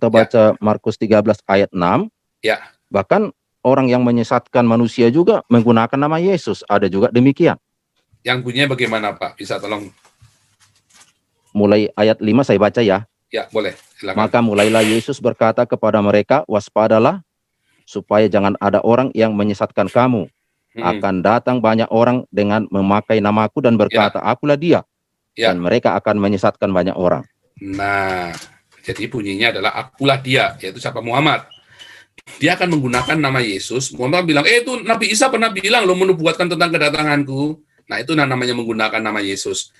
kita Ya. baca Markus 13 ayat 6, Ya. bahkan orang yang menyesatkan manusia juga menggunakan nama Yesus. Ada juga demikian. Yang bunyinya bagaimana, Pak? Bisa tolong? Mulai ayat 5 saya baca ya. Ya, boleh. Silakan. Maka mulailah Yesus berkata kepada mereka, waspadalah, supaya jangan ada orang yang menyesatkan kamu. Akan datang banyak orang dengan memakai namaku dan berkata, akulah dia. Ya. Dan mereka akan menyesatkan banyak orang. Nah, jadi bunyinya adalah akulah dia, yaitu siapa? Muhammad. Dia akan menggunakan nama Yesus. Muhammad bilang, itu Nabi Isa pernah bilang lo menubuatkan tentang kedatanganku. Nah, itu namanya menggunakan nama Yesus.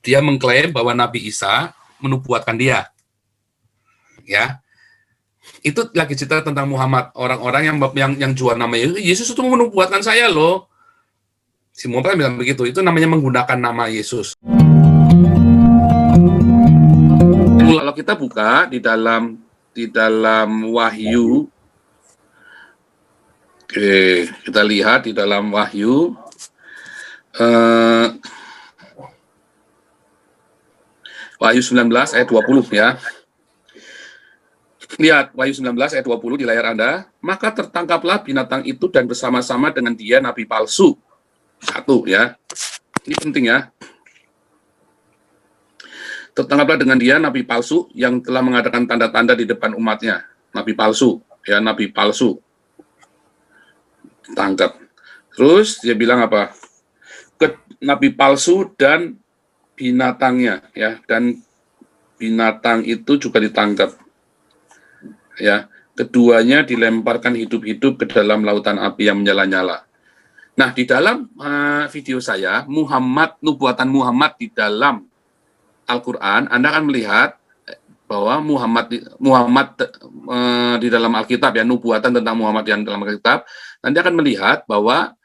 Dia mengklaim bahwa Nabi Isa menubuatkan dia. Ya. Itu lagi cerita tentang Muhammad. Orang-orang yang jual nama Yesus itu menubuatkan saya loh. Si Muhammad bilang begitu. Itu namanya menggunakan nama Yesus. Kalau kita buka di dalam Wahyu, oke, kita lihat di dalam Wahyu, Wahyu 19 ayat 20 ya. Lihat Wahyu 19 ayat 20 di layar Anda. Maka tertangkaplah binatang itu dan bersama-sama dengan dia nabi palsu. Satu ya. Ini penting ya. Tertangkaplah dengan dia nabi palsu yang telah mengadakan tanda-tanda di depan umatnya. Nabi palsu, ya, nabi palsu. Tangkap. Terus dia bilang apa? Nabi palsu dan binatangnya, ya, dan binatang itu juga ditangkap. Ya, keduanya dilemparkan hidup-hidup ke dalam lautan api yang menyala-nyala. Nah, di dalam video saya, nubuatan Muhammad di dalam Al-Quran, Anda akan melihat bahwa Muhammad di dalam Alkitab, ya, nubuatan tentang Muhammad yang dalam Alkitab, nanti akan melihat bahwa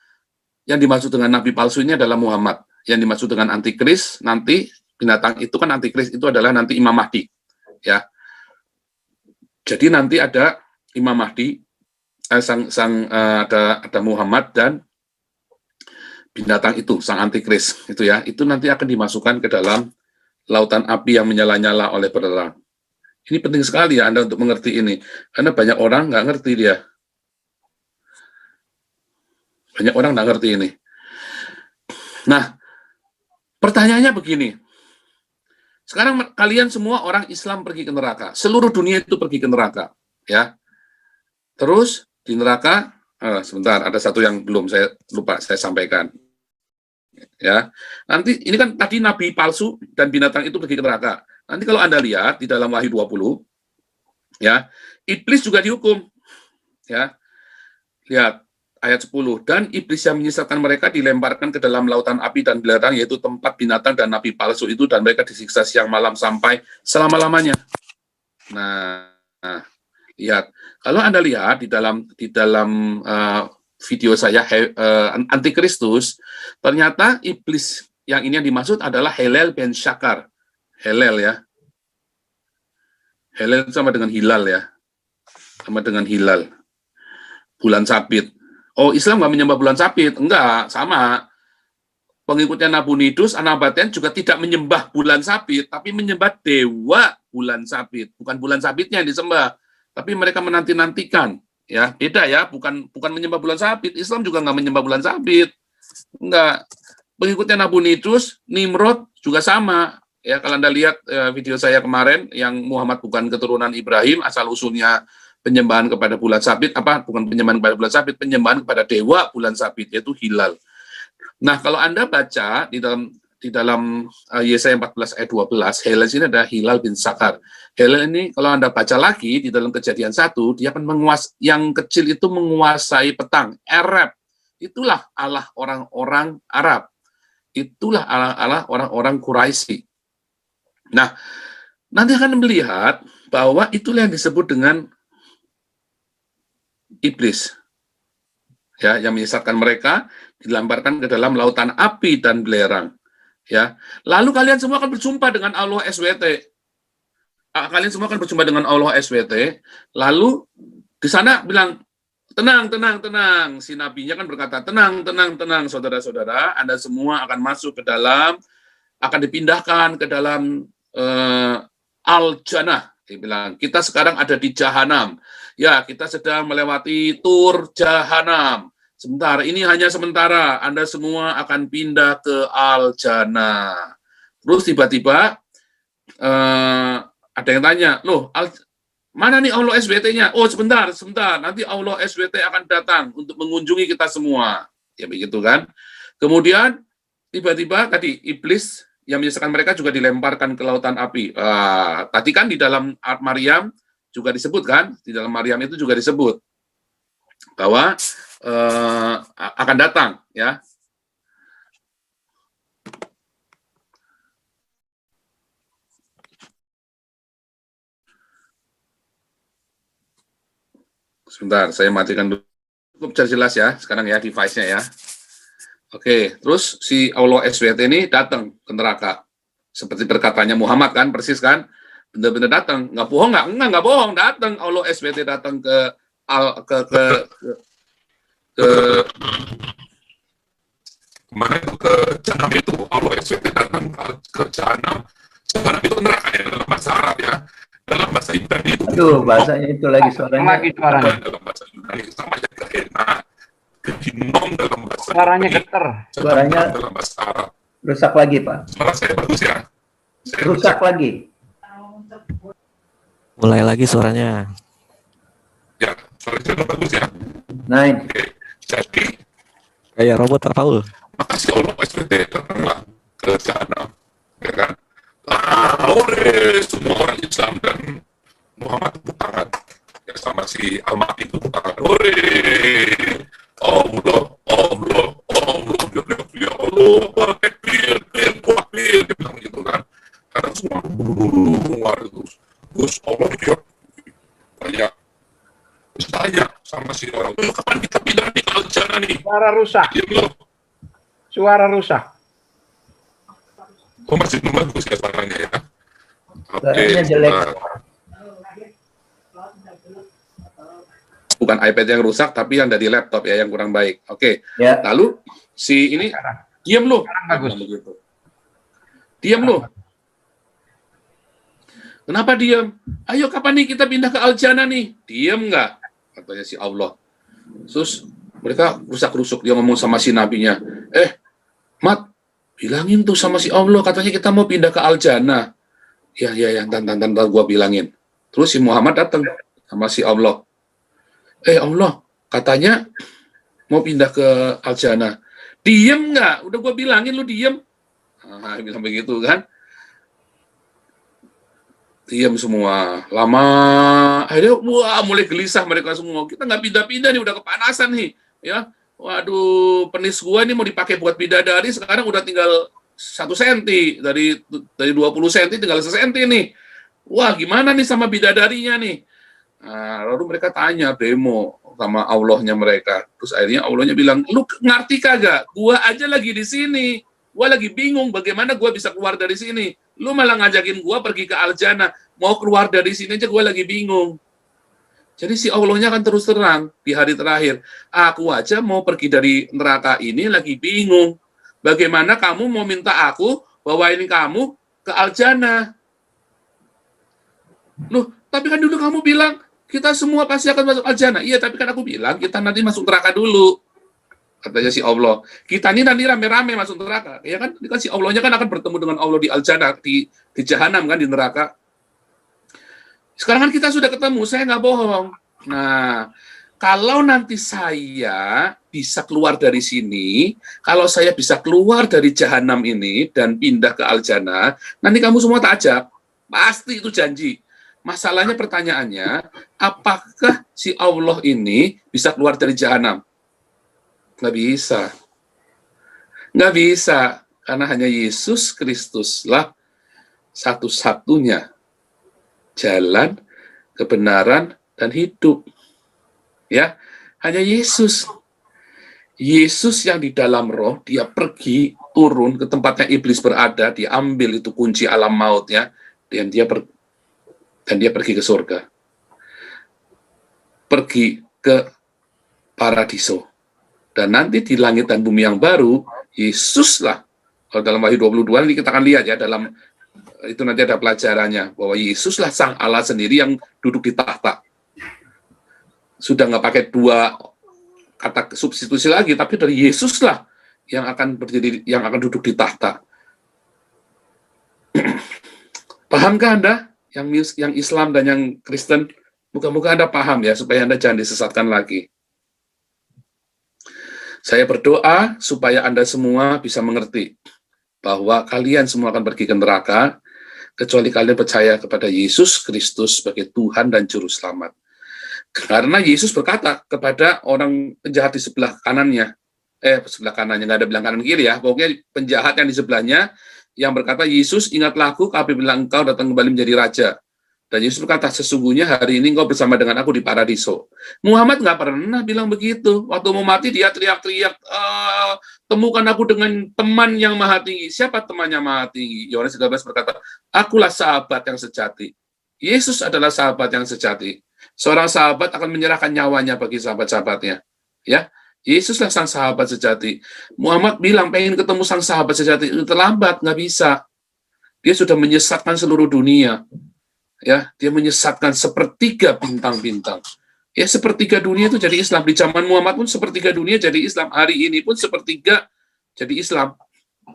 yang dimaksud dengan nabi palsu ini adalah Muhammad. Yang dimaksud dengan antikris, nanti binatang itu kan antikris, itu adalah nanti Imam Mahdi. Ya. Jadi nanti ada Imam Mahdi, ada Muhammad dan binatang itu, sang antikris, itu ya. Itu nanti akan dimasukkan ke dalam lautan api yang menyala-nyala oleh penerang. Ini penting sekali ya Anda untuk mengerti ini, karena banyak orang nggak ngerti dia. Banyak orang nggak ngerti ini. Nah, pertanyaannya begini. Sekarang kalian semua orang Islam pergi ke neraka. Seluruh dunia itu pergi ke neraka. Ya. Terus di neraka, sebentar, ada satu yang belum saya lupa saya sampaikan. Ya. Nanti ini kan tadi nabi palsu dan binatang itu pergi ke neraka. Nanti kalau Anda lihat di dalam Wahyu 20, ya, iblis juga dihukum. Ya. Lihat ayat 10, dan iblis yang menyesatkan mereka dilemparkan ke dalam lautan api dan belerang, yaitu tempat binatang dan nabi palsu itu, dan mereka disiksa siang malam sampai selama-lamanya. Nah, lihat, kalau Anda lihat di dalam video saya antikristus, ternyata iblis yang ini yang dimaksud adalah Helel ben Syakar. Helel ya. Helel sama dengan hilal ya. Sama dengan hilal. Bulan sabit. Oh, Islam nggak menyembah bulan sabit? Enggak, sama. Pengikutnya Nabonidus, Anabaten juga tidak menyembah bulan sabit, tapi menyembah dewa bulan sabit. Bukan bulan sabitnya yang disembah, tapi mereka menanti-nantikan. Ya, beda ya, bukan menyembah bulan sabit. Islam juga nggak menyembah bulan sabit. Enggak. Pengikutnya Nabonidus, Nimrod juga sama. Ya, kalau Anda lihat video saya kemarin, yang Muhammad bukan keturunan Ibrahim, asal-usulnya penyembahan kepada bulan sabit, bukan penyembahan kepada bulan sabit, penyembahan kepada dewa bulan sabit, yaitu hilal. Nah, kalau Anda baca di dalam Yesaya 14 ayat 12, Helel ini ada Hilal bin Sakar. Helel ini kalau Anda baca lagi di dalam Kejadian 1, dia akan yang kecil itu menguasai petang, Arab. Itulah Allah orang-orang Arab. Itulah Allah orang-orang Quraisy. Nah, nanti akan melihat bahwa itulah yang disebut dengan iblis, ya, yang menyesatkan mereka, dilemparkan ke dalam lautan api dan belerang, ya. Lalu kalian semua akan berjumpa dengan Allah SWT. Kalian semua akan berjumpa dengan Allah SWT. Lalu di sana bilang, tenang. Si nabinya kan berkata, tenang, saudara-saudara, Anda semua akan masuk ke dalam, akan dipindahkan ke dalam Al-Jannah, Dia bilang, kita sekarang ada di Jahanam. Ya, kita sedang melewati tur Jahanam. Sebentar, ini hanya sementara. Anda semua akan pindah ke Al-Jannah. Terus tiba-tiba ada yang tanya, loh, mana nih Allah SWT-nya? Oh, sebentar. Nanti Allah SWT akan datang untuk mengunjungi kita semua. Ya, begitu kan. Kemudian, tiba-tiba tadi iblis yang menyesatkan mereka juga dilemparkan ke lautan api. Tadi kan di dalam Maryam juga disebut kan, di dalam Maryam itu juga disebut bahwa akan datang, ya. Sebentar, saya matikan dulu. Cukup jelas ya, sekarang ya device-nya ya. Oke, terus si Allah SWT ini datang ke neraka. Seperti perkataannya Muhammad kan, persis kan? Benar-benar datang. Nggak bohong, nggak bohong, datang. Allah SWT datang ke kemana itu, ke Jahanam itu. Allah SWT datang ke Jahanam. Jahanam itu neraka ya, dalam bahasa Arab ya. Dalam bahasa Yunani itu. Aduh, bahasanya itu lagi suaranya. Dalam bahasa Yunani sama aja ke Hena, ke Hinnom dalam bahasa Suaranya Yunani. getar. Suaranya dalam bahasa Arab. Rusak lagi, Pak. Suara saya bagus ya? Rusak lagi. Mulai lagi suaranya. Ya, suara saya udah bagus ya? Nah, Oke. Jadi, Kayak robot Paul. makasih Allah SWT datanglah ke Jahanam. Ya kan? Semua orang Islam dan Muhammad tepuk tangan. Ya, sama si Al-Mahdi itu tepuk tangan. Allah, ya Allah, takbir, dia bilang gitu kan. Karena semua terus Allah dia banyak. Terus tanya sama si orang, kapan kita pindah di Al-Jannah nih? Suara rusak. Dia bilang, Suara rusak. oh masih belum bagus ya suaranya ya? suaranya jelek. Bukan iPad yang rusak, tapi yang dari laptop ya, yang kurang baik. Oke, Ya, lalu si ini, diam lu. bagus. Begitu. Diam lu. Kenapa diam? Ayo kapan nih kita pindah ke Al-Jannah nih? Diam nggak? Katanya si Allah. Terus mereka rusak-rusuk, dia ngomong sama si nabinya. Mat, bilangin tuh sama si Allah, katanya kita mau pindah ke Al-Jannah. Ya, ntar gua bilangin. Terus si Muhammad datang sama si Allah. Allah, katanya mau pindah ke Al-Jannah. Diem nggak? Udah gue bilangin, lu diem. Bilang begitu kan. Diem semua. Lama. Akhirnya, wah, mulai gelisah mereka semua. Kita nggak pindah-pindah nih, udah kepanasan nih. Ya, waduh, penis gua ini mau dipakai buat bidadari, sekarang udah tinggal 1 senti. Dari 20 senti tinggal 1 senti nih. Wah, gimana nih sama bidadarinya nih? Nah, lalu mereka tanya, demo sama Allahnya mereka. Terus akhirnya Allahnya bilang, lu ngerti kagak? Gua aja lagi di sini. Gua lagi bingung bagaimana gua bisa keluar dari sini. Lu malah ngajakin gua pergi ke Al-Jannah. Mau keluar dari sini aja gua lagi bingung. Jadi si Allahnya akan terus terang di hari terakhir. Aku aja mau pergi dari neraka ini lagi bingung. Bagaimana kamu mau minta aku bawain kamu ke Al-Jannah? Loh, tapi kan dulu kamu bilang, kita semua pasti akan masuk Al-Jannah. Iya, tapi kan aku bilang, kita nanti masuk neraka dulu. Katanya si Allah. Kita ini nanti rame-rame masuk neraka. Ya kan, ini kan si Allahnya kan akan bertemu dengan Allah di Al-Jannah, di Jahanam kan, di neraka. Sekarang kan kita sudah ketemu, saya nggak bohong. Nah, kalau nanti saya bisa keluar dari sini, kalau saya bisa keluar dari Jahanam ini dan pindah ke Al-Jannah, nanti kamu semua tak ajak. Pasti itu janji. Masalahnya pertanyaannya, apakah si Allah ini bisa keluar dari Jahanam? Nggak bisa. Nggak bisa. Karena hanya Yesus Kristuslah satu-satunya jalan, kebenaran, dan hidup. Ya, hanya Yesus. Yesus yang di dalam roh, dia pergi, turun ke tempatnya iblis berada, dia ambil itu kunci alam mautnya, dan dia pergi ke surga. Pergi ke paradiso. Dan nanti di langit dan bumi yang baru, Yesuslah. Kalau dalam Wahyu 22 ini kita akan lihat ya, dalam itu nanti ada pelajarannya bahwa Yesuslah sang Allah sendiri yang duduk di tahta. Sudah nggak pakai dua kata substitusi lagi, tapi dari Yesuslah yang akan berdiri, yang akan duduk di tahta. Pahamkah Anda yang Islam dan yang Kristen? Moga-moga Anda paham ya, supaya Anda jangan disesatkan lagi. Saya berdoa supaya Anda semua bisa mengerti bahwa kalian semua akan pergi ke neraka kecuali kalian percaya kepada Yesus Kristus sebagai Tuhan dan Juru Selamat. Karena Yesus berkata kepada orang penjahat di sebelah kanannya, sebelah kanannya, nggak ada bilang kanan kiri ya, pokoknya penjahat yang di sebelahnya, yang berkata, Yesus, ingatlah aku apabila engkau datang kembali menjadi raja. Dan Yesus berkata, sesungguhnya hari ini engkau bersama dengan aku di paradiso. Muhammad nggak pernah bilang begitu. Waktu mau mati dia teriak-teriak, temukan aku dengan teman yang maha tinggi. Siapa temannya maha tinggi? Yohanes 13 berkata, akulah sahabat yang sejati. Yesus adalah sahabat yang sejati. Seorang sahabat akan menyerahkan nyawanya bagi sahabat-sahabatnya. Ya, Yesuslah sang sahabat sejati. Muhammad bilang pengen ketemu sang sahabat sejati, itu terlambat, nggak bisa. Dia sudah menyesatkan seluruh dunia. Ya, dia menyesatkan sepertiga bintang-bintang. Ya, sepertiga dunia itu jadi Islam. Di zaman Muhammad pun sepertiga dunia jadi Islam. Hari ini pun sepertiga jadi Islam.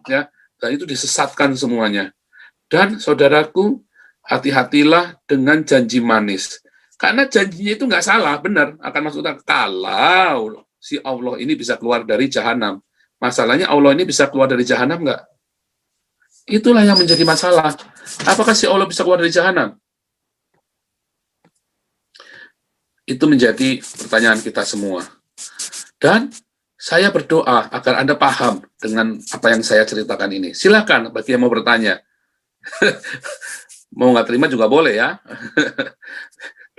Ya, dan itu disesatkan semuanya. Dan saudaraku, hati-hatilah dengan janji manis. Karena janjinya itu nggak salah, benar. Akan masuk neraka kalau si Allah ini bisa keluar dari jahanam. Masalahnya Allah ini bisa keluar dari jahanam nggak? Itulah yang menjadi masalah. Apakah si Allah bisa keluar dari jahanam? Itu menjadi pertanyaan kita semua. Dan saya berdoa agar Anda paham dengan apa yang saya ceritakan ini. Silakan bagi yang mau bertanya. Mau nggak terima juga boleh ya.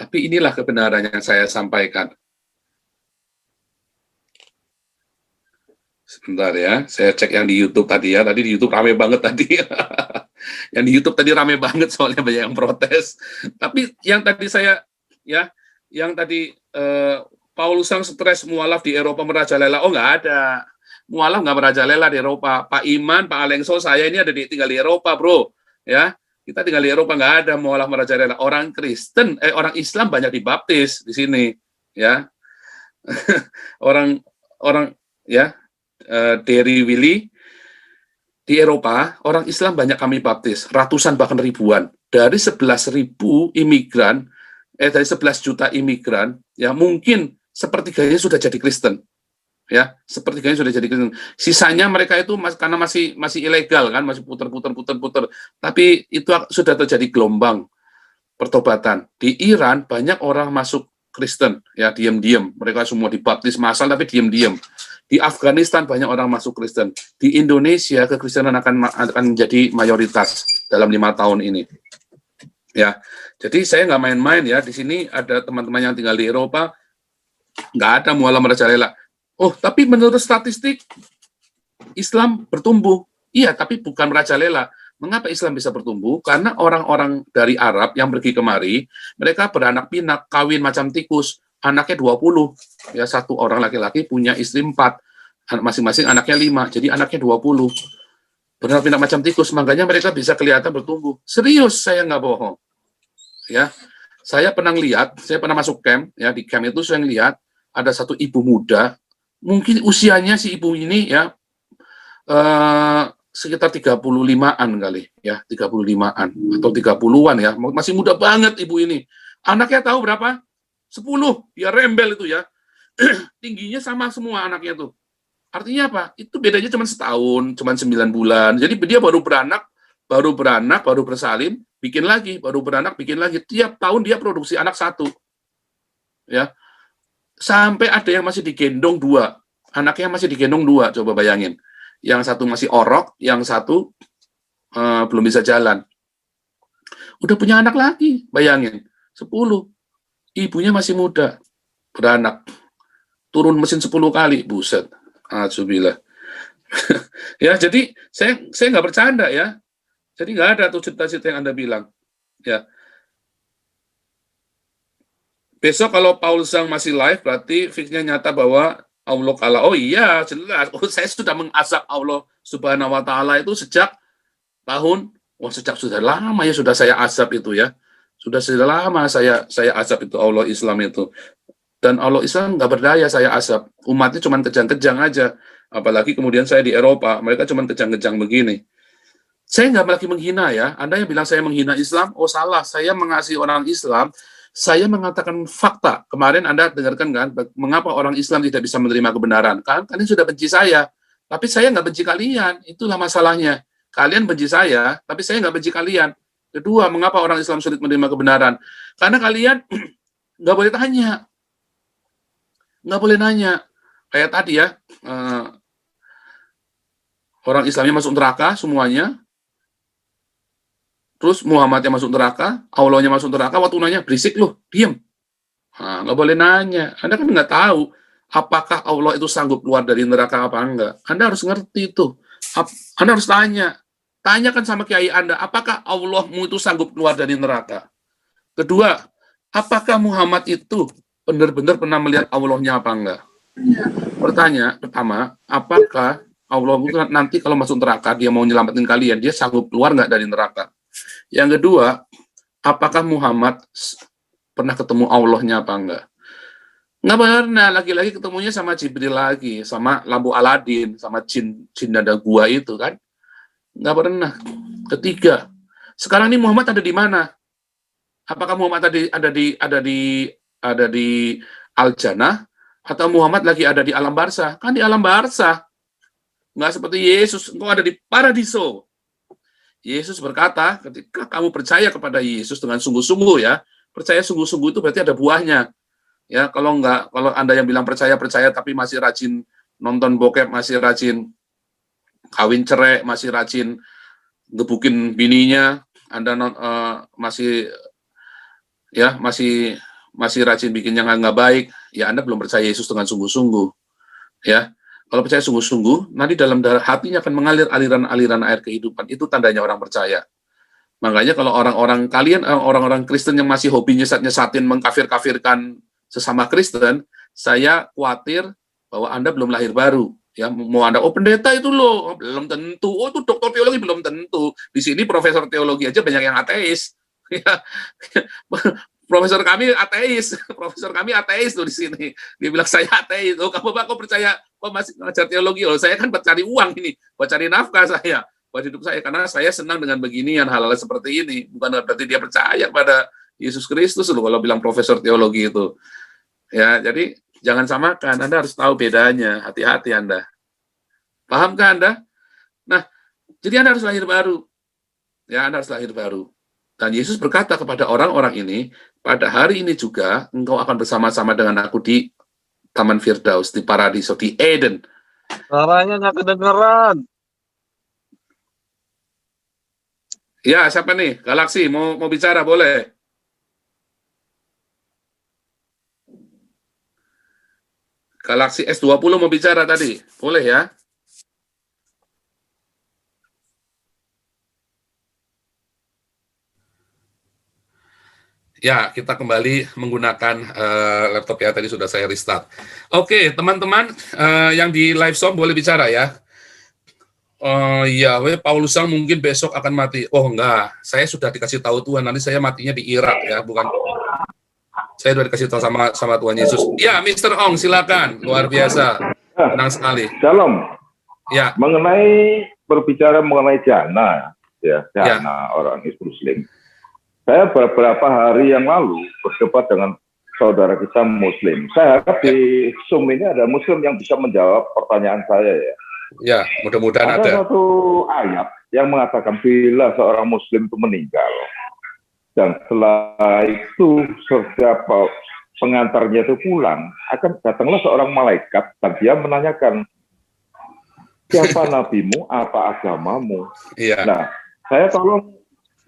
Tapi inilah kebenaran yang saya sampaikan. Sebentar ya, saya cek yang di YouTube tadi ya. Tadi di YouTube rame banget tadi. Yang di YouTube tadi rame banget soalnya banyak yang protes. Tapi yang tadi saya ya, yang tadi Paulus sang stres mualaf di Eropa merajalela. Oh, nggak ada. Mualaf nggak merajalela di Eropa. Pak Iman, Pak Alengso, saya ini ada tinggal di Eropa, bro. Ya, kita tinggal di Eropa, nggak ada mualaf merajalela. Orang Kristen, orang Islam banyak dibaptis di sini. Ya, orang ya, Derry Willy di Eropa, orang Islam banyak kami baptis, ratusan bahkan ribuan. Dari 11.000 imigran, dari 11 juta imigran, ya mungkin sepertiganya sudah jadi Kristen. Ya, sepertiganya sudah jadi Kristen. Sisanya mereka itu karena masih ilegal kan, masih puter. Tapi itu sudah terjadi gelombang pertobatan. Di Iran banyak orang masuk Kristen, ya diam-diam. Mereka semua dibaptis massal tapi diam-diam. Di Afghanistan banyak orang masuk Kristen. Di Indonesia kekristenan akan menjadi mayoritas dalam 5 tahun ini. Ya, jadi saya nggak main-main ya. Di sini ada teman-teman yang tinggal di Eropa, nggak ada mualaf merajalela. Oh, tapi menurut statistik Islam bertumbuh. Iya, tapi bukan merajalela. Mengapa Islam bisa bertumbuh? Karena orang-orang dari Arab yang pergi kemari, mereka beranak pinak, kawin macam tikus. Anaknya 20. Ya, satu orang laki-laki punya istri 4. Masing-masing anaknya 5. Jadi anaknya 20. Beranak pinak macam tikus. Makanya mereka bisa kelihatan bertumbuh. Serius, saya nggak bohong. Ya, saya pernah masuk camp. Ya, di camp itu saya lihat ada satu ibu muda. Mungkin usianya si ibu ini ya sekitar 35-an kali ya, 35-an atau 30-an ya. Masih muda banget ibu ini. Anaknya tahu berapa? 10. Dia rembel itu ya. Tingginya sama semua anaknya tuh. Artinya apa? Itu bedanya cuma setahun, cuma 9 bulan. Jadi dia baru beranak, baru bersalin, bikin lagi, baru beranak, bikin lagi. Tiap tahun dia produksi anak 1. Ya. Sampai ada yang masih digendong 2. Anaknya masih digendong 2, coba bayangin. Yang satu masih orok, yang satu belum bisa jalan. Udah punya anak lagi, bayangin. 10. Ibunya masih muda, beranak. Turun mesin 10 kali, buset. Alhamdulillah. Ya, jadi saya nggak bercanda ya. Jadi nggak ada tuh cerita-cerita yang Anda bilang. Ya. Besok kalau Paul Zhang masih live, berarti fix-nya nyata bahwa Allah kalah. Oh iya, jelas. Oh, saya sudah mengazab Allah Subhanahu wa Ta'ala itu sejak tahun Wah, sejak sudah lama ya sudah saya azab itu ya. Sudah lama saya azab itu Allah Islam itu. Dan Allah Islam nggak berdaya saya azab. Umatnya cuma kejang-kejang aja. Apalagi kemudian saya di Eropa, mereka cuma kejang-kejang begini. Saya nggak lagi menghina ya. Anda yang bilang saya menghina Islam, oh salah. Saya mengasihi orang Islam. Saya mengatakan fakta. Kemarin Anda dengarkan kan, mengapa orang Islam tidak bisa menerima kebenaran? Kan kalian sudah benci saya, tapi saya nggak benci kalian. Itulah masalahnya. Kalian benci saya, tapi saya nggak benci kalian. Kedua, mengapa orang Islam sulit menerima kebenaran? Karena kalian nggak boleh tanya. Nggak boleh nanya. Kayak tadi ya, orang Islamnya masuk neraka semuanya, terus Muhammadnya masuk neraka, Allahnya masuk neraka, waktu nanya, berisik loh, diem. Nah, nggak boleh nanya. Anda kan nggak tahu apakah Allah itu sanggup keluar dari neraka apa enggak. Anda harus ngerti itu. Anda harus tanya. Tanyakan sama kiai Anda, apakah Allahmu itu sanggup keluar dari neraka? Kedua, apakah Muhammad itu benar-benar pernah melihat Allahnya apa enggak? Pertama, apakah Allah itu nanti kalau masuk neraka, dia mau nyelamatin kalian, dia sanggup keluar nggak dari neraka? Yang kedua, apakah Muhammad pernah ketemu Allahnya apa enggak? Nggak pernah, lagi-lagi ketemunya sama Jibril lagi, sama lampu Aladin, sama jin nada gua itu kan. Nggak pernah. Ketiga, sekarang ini Muhammad ada di mana? Apakah Muhammad ada di Al-Jannah atau Muhammad lagi ada di alam barzah? Kan di alam barzah. Nggak seperti Yesus, engkau ada di paradiso. Yesus berkata, ketika kamu percaya kepada Yesus dengan sungguh-sungguh ya, percaya sungguh-sungguh itu berarti ada buahnya. Ya, kalau Anda yang bilang percaya tapi masih rajin nonton bokep, masih rajin kawin cerai, masih rajin gebukin bininya, Anda masih rajin bikin yang nggak baik, ya Anda belum percaya Yesus dengan sungguh-sungguh. Ya. Kalau percaya sungguh-sungguh, nanti dalam hatinya akan mengalir aliran-aliran air kehidupan. Itu tandanya orang percaya. Makanya kalau orang-orang Kristen yang masih hobi nyesat-nyesatin, mengkafir-kafirkan sesama Kristen, saya khawatir bahwa Anda belum lahir baru. Ya, mau Anda, pendeta itu loh, belum tentu. Oh, itu doktor teologi belum tentu. Di sini profesor teologi aja banyak yang ateis. Ya. Profesor kami ateis tuh di sini. Dia bilang saya ateis. Oh, kamu percaya masih ngajar teologi? Oh, saya kan buat cari uang ini, buat cari nafkah saya, buat hidup saya. Karena saya senang dengan beginian hal-hal seperti ini. Bukan berarti dia percaya pada Yesus Kristus loh kalau bilang profesor teologi itu. Ya, jadi jangan samakan. Anda harus tahu bedanya. Hati-hati Anda. Pahamkah Anda? Nah, jadi Anda harus lahir baru. Ya, Anda harus lahir baru. Dan Yesus berkata kepada orang-orang ini, pada hari ini juga engkau akan bersama-sama dengan aku di Taman Firdaus, di Paradiso, di Eden. Suaranya nggak kedengeran. Ya, siapa nih? Galaksi, mau bicara, boleh? Galaksi S20 mau bicara tadi, boleh ya? Ya, kita kembali menggunakan laptop ya, tadi sudah saya restart. Oke, teman-teman yang di live stream boleh bicara ya. Ya, Paulus Sang mungkin besok akan mati. Oh enggak, saya sudah dikasih tahu Tuhan, nanti saya matinya di Irak ya, bukan. Saya sudah dikasih tahu sama Tuhan Yesus. Ya, Mr. Ong, silakan. Luar biasa. Senang sekali. Shalom. Ya. Berbicara mengenai jana, orang Muslim. Saya beberapa hari yang lalu berdebat dengan saudara kita Muslim. Saya harap di Zoom ini ada Muslim yang bisa menjawab pertanyaan saya ya. Ya, mudah-mudahan ada. Ada satu ayat yang mengatakan bila seorang Muslim itu meninggal, dan setelah itu setiap pengantarnya itu pulang, akan datanglah seorang malaikat dan dia menanyakan, siapa nabimu, apa agamamu? Iya. Nah, saya tolong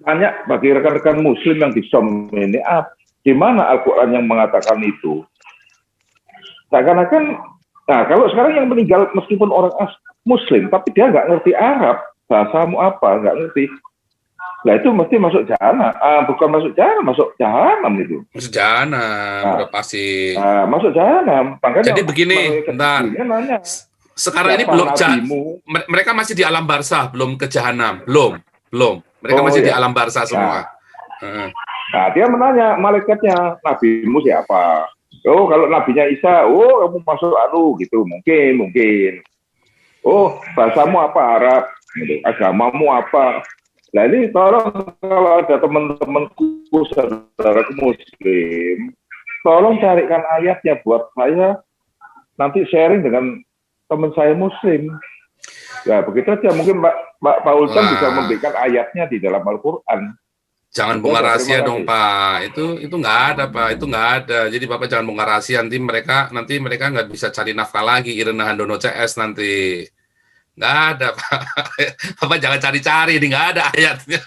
tanya bagi rekan-rekan Muslim yang di Zoom ini, di mana Al-Quran yang mengatakan itu? Seakan-akan, nah kalau sekarang yang meninggal meskipun orang Muslim, tapi dia nggak ngerti Arab, bahasamu apa, nggak ngerti. Nah itu mesti masuk jahanam, bukan masuk jahanam, masuk jahanam itu. Masuk jahanam, udah pasti. Masuk jahanam. Makanya jadi begini, bentar. Nanya, sekarang ini belum mereka masih di alam barzah, belum ke jahanam, belum. Mereka Oh, masih di ya. alam barzah semua. Heeh. Nah, dia menanya malaikatnya, nabimu siapa? Oh, kalau nabinya Isa, oh kamu masuk gitu, mungkin. Oh, bahasamu apa? Arab. Gitu. Agamamu apa? Nah ini tolong kalau ada teman-temanku, saudaraku Muslim, tolong carikan ayatnya buat saya nanti sharing dengan teman saya Muslim. Ya begitu aja, mungkin Pak Ulsan bisa memberikan ayatnya di dalam Al-Quran. Jangan Ya, bongkar terima rahasia kasih. dong Pak. Itu nggak ada Pak. Itu nggak ada. Jadi Bapak jangan bongkar rahasia. Nanti mereka nggak bisa cari nafkah lagi. Irena Handono CS nanti. Nggak ada Pak. Bapak jangan cari-cari. Ini nggak ada ayatnya.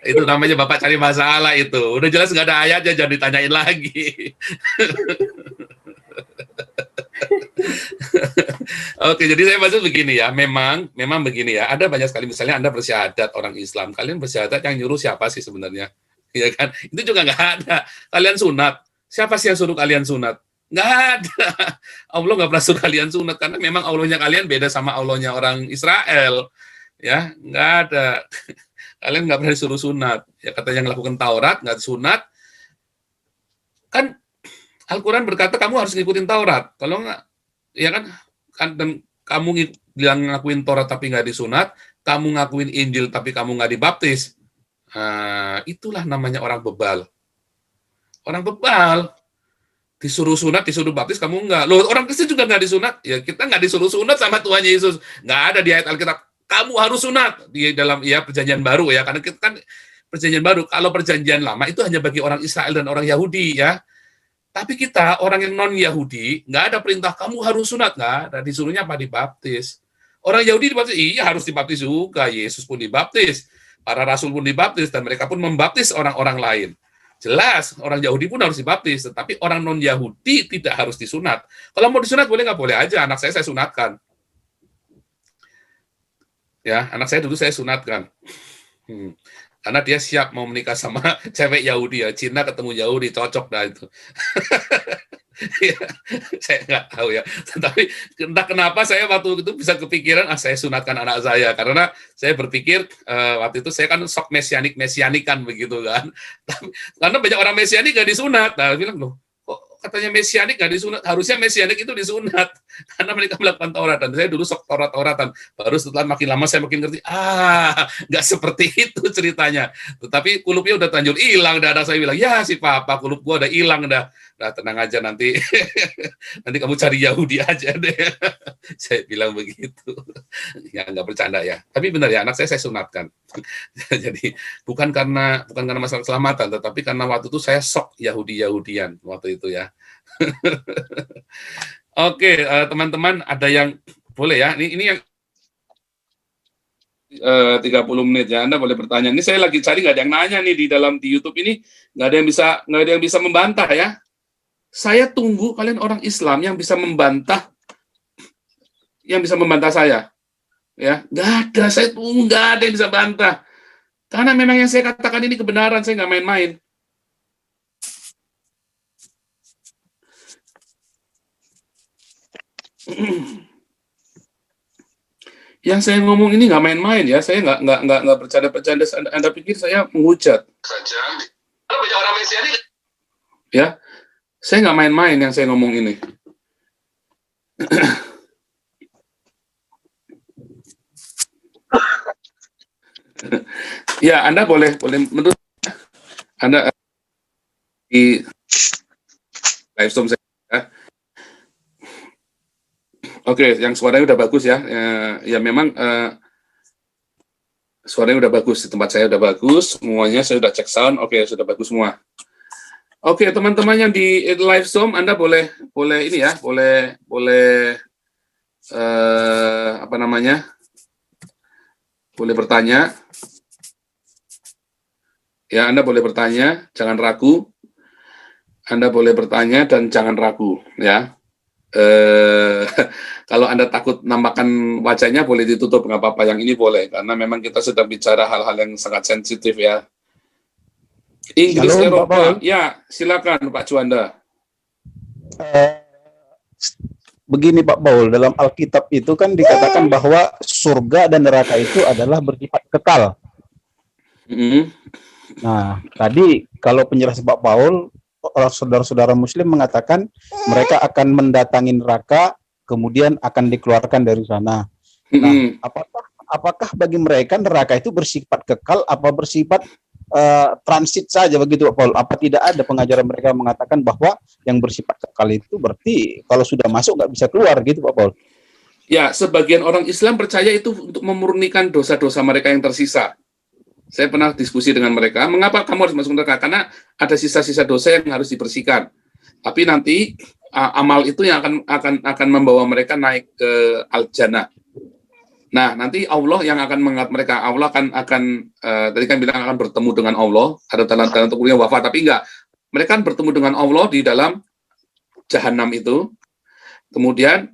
Itu namanya Bapak cari masalah itu. Udah jelas nggak ada ayatnya. Jangan ditanyain lagi. Oke, jadi saya maksud begini ya, memang begini ya, ada banyak sekali misalnya Anda bersyahadat orang Islam, kalian bersyahadat yang nyuruh siapa sih sebenarnya? Ya kan? Itu juga nggak ada. Kalian sunat, siapa sih yang suruh kalian sunat? Nggak ada. Allah nggak pernah suruh kalian sunat, karena memang Allahnya kalian beda sama Allahnya orang Israel. Ya, nggak ada. Kalian nggak pernah disuruh sunat. Ya kata yang lakukan Taurat, nggak sunat. Kan Al-Quran berkata kamu harus ngikutin Taurat. Kalau nggak, ya kan dan kamu bilang ngakuin Taurat tapi nggak disunat, kamu ngakuin Injil tapi kamu nggak dibaptis. Itulah namanya orang bebal. Orang bebal disuruh sunat, disuruh baptis, kamu nggak. Loh, orang Kristen juga nggak disunat. Ya kita nggak disuruh sunat sama Tuhan Yesus. Nggak ada di ayat Alkitab. Kamu harus sunat di dalam perjanjian baru ya. Karena kita kan perjanjian baru. Kalau perjanjian lama itu hanya bagi orang Israel dan orang Yahudi ya. Tapi kita, orang yang non-Yahudi, nggak ada perintah, kamu harus sunat, nggak ada. Disuruhnya apa? Dibaptis. Orang Yahudi dibaptis, iya harus dibaptis juga. Yesus pun dibaptis. Para rasul pun dibaptis, dan mereka pun membaptis orang-orang lain. Jelas, orang Yahudi pun harus dibaptis, tetapi orang non-Yahudi tidak harus disunat. Kalau mau disunat, boleh nggak? Boleh aja, anak saya sunatkan. Ya, anak saya dulu saya sunatkan. Karena dia siap mau menikah sama cewek Yahudi ya, Cina ketemu Yahudi, cocok dah itu. Ya, saya nggak tahu ya, tapi entah kenapa saya waktu itu bisa kepikiran, saya sunatkan anak saya, karena saya berpikir waktu itu saya kan sok mesianikan begitu kan, karena banyak orang mesianik nggak disunat, nah bilang loh, kok katanya mesianik nggak disunat, harusnya mesianik itu disunat, karena mereka melakukan Taurat, dan saya dulu sok Tauratan, baru setelah makin lama saya makin ngerti, nggak seperti itu ceritanya, tetapi kulupnya udah tanjur hilang, dah ada saya bilang, ya si papa kulup gua udah hilang dah, tenang aja nanti nanti kamu cari Yahudi aja deh. Saya bilang begitu. Ya nggak bercanda ya. Tapi benar ya, anak saya sunatkan. Jadi bukan karena masalah keselamatan, tetapi karena waktu itu saya sok Yahudian waktu itu ya. Oke, teman-teman ada yang boleh ya. Ini yang 30 menit ya, Anda boleh bertanya. Ini saya lagi cari, nggak ada yang nanya nih di YouTube ini, nggak ada yang bisa membantah ya. Saya tunggu kalian orang Islam yang bisa membantah saya. Ya, nggak ada. Saya tunggu, nggak ada yang bisa bantah. Karena memang yang saya katakan ini kebenaran, saya nggak main-main. Yang saya ngomong ini nggak main-main ya. Saya nggak bercanda-bercanda. Anda pikir saya menghujat saja? Kalau banyak orang Mesianik, ya. Saya nggak main-main yang saya ngomong ini. Ya, Anda boleh menurut Anda di live stream saya. Ya. Oke, yang suaranya udah bagus ya. Ya memang suaranya udah bagus, di tempat saya udah bagus, semuanya saya udah cek sound. Oke, sudah bagus semua. Oke, teman-teman yang di live Zoom, Anda boleh ini ya, boleh boleh bertanya. Ya, Anda boleh bertanya, jangan ragu. Anda boleh bertanya dan jangan ragu, ya. Kalau Anda takut nampakkan wajahnya, boleh ditutup, nggak apa-apa. Yang ini boleh, karena memang kita sedang bicara hal-hal yang sangat sensitif ya. Inggris Halo, Eropa, ya silakan Pak Juanda. begini Pak Paul, dalam Alkitab itu kan dikatakan bahwa surga dan neraka itu adalah bersifat kekal. Nah, tadi kalau penjelasan Pak Paul, saudara-saudara Muslim mengatakan mereka akan mendatangi neraka, kemudian akan dikeluarkan dari sana. Nah, apakah bagi mereka neraka itu bersifat kekal, apa bersifat transit saja begitu Pak Paul? Apa tidak ada pengajaran mereka yang mengatakan bahwa yang bersifat kekal itu berarti kalau sudah masuk nggak bisa keluar gitu Pak Paul? Ya, sebagian orang Islam percaya itu untuk memurnikan dosa-dosa mereka yang tersisa. Saya pernah diskusi dengan mereka, mengapa kamu harus masuk neraka? Karena ada sisa-sisa dosa yang harus dibersihkan. Tapi nanti amal itu yang akan membawa mereka naik ke al-jannah. Nah, nanti Allah yang akan mengangkat mereka. Allah akan tadi kan bilang akan bertemu dengan Allah, ada dalam tubuhnya wafat, tapi enggak. Mereka kan bertemu dengan Allah di dalam jahanam itu. Kemudian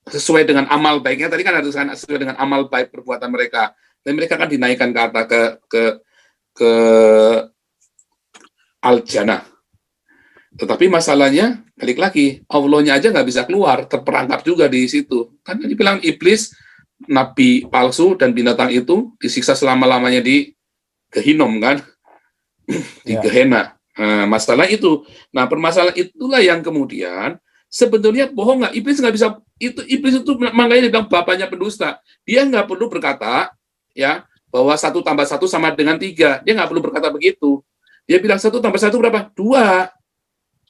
sesuai dengan amal baiknya, tadi kan ada sesuai dengan amal baik perbuatan mereka. Dan mereka akan dinaikkan ke al-jannah. Tetapi masalahnya, balik lagi, Allahnya aja nggak bisa keluar, terperangkap juga di situ. Kan dibilang iblis, nabi palsu, dan binatang itu disiksa selama-lamanya di Gehinom, kan? Di Gehenna. Nah, masalah itu. Nah, permasalahan itulah yang kemudian, sebetulnya bohong nggak? Iblis nggak bisa, iblis itu makanya dibilang bapaknya pendusta. Dia nggak perlu berkata, ya, bahwa 1 + 1 sama dengan 3. Dia nggak perlu berkata begitu. Dia bilang 1 + 1 berapa? 2.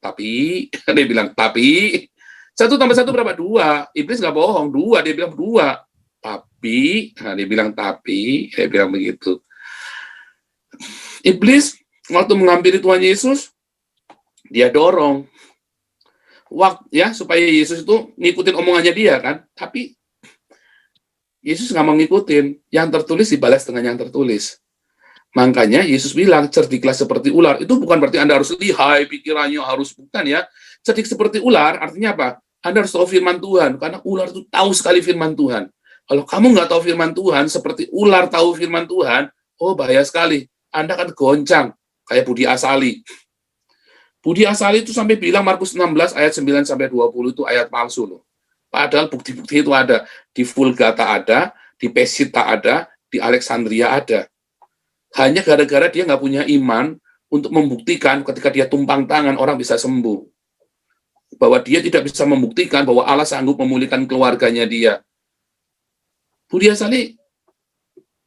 Tapi, dia bilang, tapi, 1 + 1 berapa? 2. Iblis nggak bohong, 2. Dia bilang 2. Tapi, nah dia bilang tapi, dia bilang begitu. Iblis, waktu menghampiri Tuhan Yesus, dia dorong. Ya, supaya Yesus itu ngikutin omongannya dia, kan? Tapi, Yesus nggak mau ngikutin. Yang tertulis dibalas dengan yang tertulis. Makanya Yesus bilang, cerdiklah seperti ular. Itu bukan berarti Anda harus lihai, pikirannya harus, bukan ya. Cerdik seperti ular, artinya apa? Anda harus tahu firman Tuhan. Karena ular itu tahu sekali firman Tuhan. Kalau kamu nggak tahu firman Tuhan, seperti ular tahu firman Tuhan, oh bahaya sekali. Anda akan goncang, kayak Budi Asali. Budi Asali itu sampai bilang, Markus 16 ayat 9-20 itu ayat palsu loh. Padahal bukti-bukti itu ada. Di Vulgata ada, di Pesita ada, di Alexandria ada. Hanya gara-gara dia nggak punya iman untuk membuktikan ketika dia tumpang tangan orang bisa sembuh. Bahwa dia tidak bisa membuktikan bahwa Allah sanggup memulihkan keluarganya dia. Budi Asali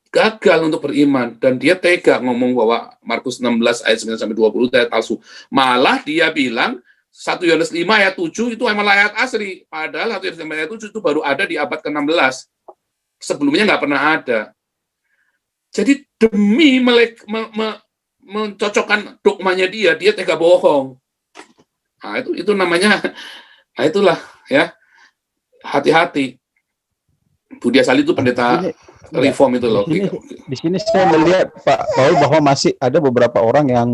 gagal untuk beriman. Dan dia tega ngomong bahwa Markus 16 ayat 9-20 itu ayat palsu. Malah dia bilang, 1 Yohanes 5 ayat 7 itu emang ayat asli. Padahal 1 Yohanes 5 ayat 7 itu baru ada di abad ke-16. Sebelumnya nggak pernah ada. Jadi demi mencocokkan dogmanya dia tega bohong. Nah, itu namanya, nah itulah ya, hati-hati. Budi Asali itu pendeta reform itu loh. Di sini saya melihat Pak Paul bahwa masih ada beberapa orang yang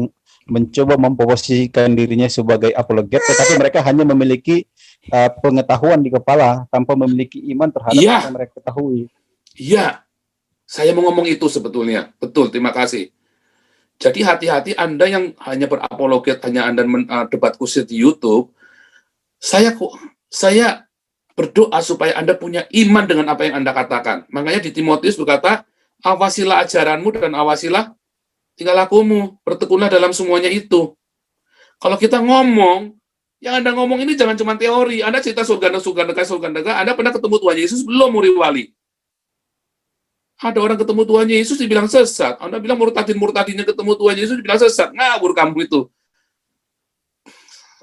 mencoba memposisikan dirinya sebagai apologet, tetapi mereka hanya memiliki pengetahuan di kepala tanpa memiliki iman terhadap apa yang mereka ketahui. Iya, saya mau ngomong itu sebetulnya. Betul, terima kasih. Jadi hati-hati Anda yang hanya berapologet, hanya Anda debat kusir di YouTube. Saya berdoa supaya Anda punya iman dengan apa yang Anda katakan. Makanya di Timotius berkata, awasilah ajaranmu dan awasilah tingkah lakumu, bertekunlah dalam semuanya itu. Kalau kita ngomong, yang Anda ngomong ini jangan cuma teori. Anda cerita surga neraka, Anda pernah ketemu Tuhan Yesus belum, Muri Wali? Ada orang ketemu Tuhan Yesus dibilang sesat. Anda bilang murtadinnya ketemu Tuhan Yesus dibilang sesat. Ngawur kamu itu.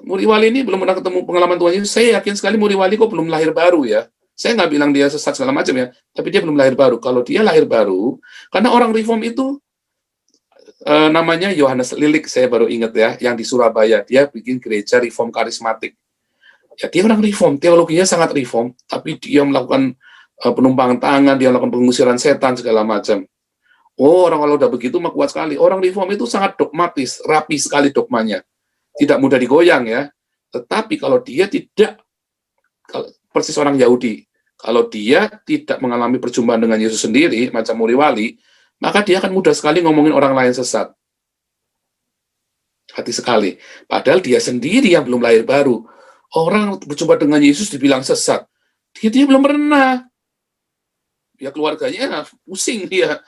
Muri Wali ini belum pernah ketemu pengalaman Tuhan Yesus. Saya yakin sekali Muri Wali kok belum lahir baru ya. Saya nggak bilang dia sesat segala macam ya, tapi dia belum lahir baru. Kalau dia lahir baru, karena orang reform itu namanya Yohanes Lilik, saya baru ingat ya, yang di Surabaya, dia bikin gereja reform karismatik. Ya dia orang reform, teologinya sangat reform, tapi dia melakukan penumpangan tangan, dia melakukan pengusiran setan segala macam. Oh, orang kalau udah begitu mah kuat sekali. Orang reform itu sangat dogmatis, rapi sekali dogmanya. Tidak mudah digoyang ya. Tetapi kalau dia tidak, persis orang Yahudi, kalau dia tidak mengalami perjumpaan dengan Yesus sendiri, macam Muri Wali, maka dia akan mudah sekali ngomongin orang lain sesat. Hati sekali. Padahal dia sendiri yang belum lahir baru. Orang berjumpa dengan Yesus dibilang sesat. Dia belum pernah. Ya keluarganya pusing dia.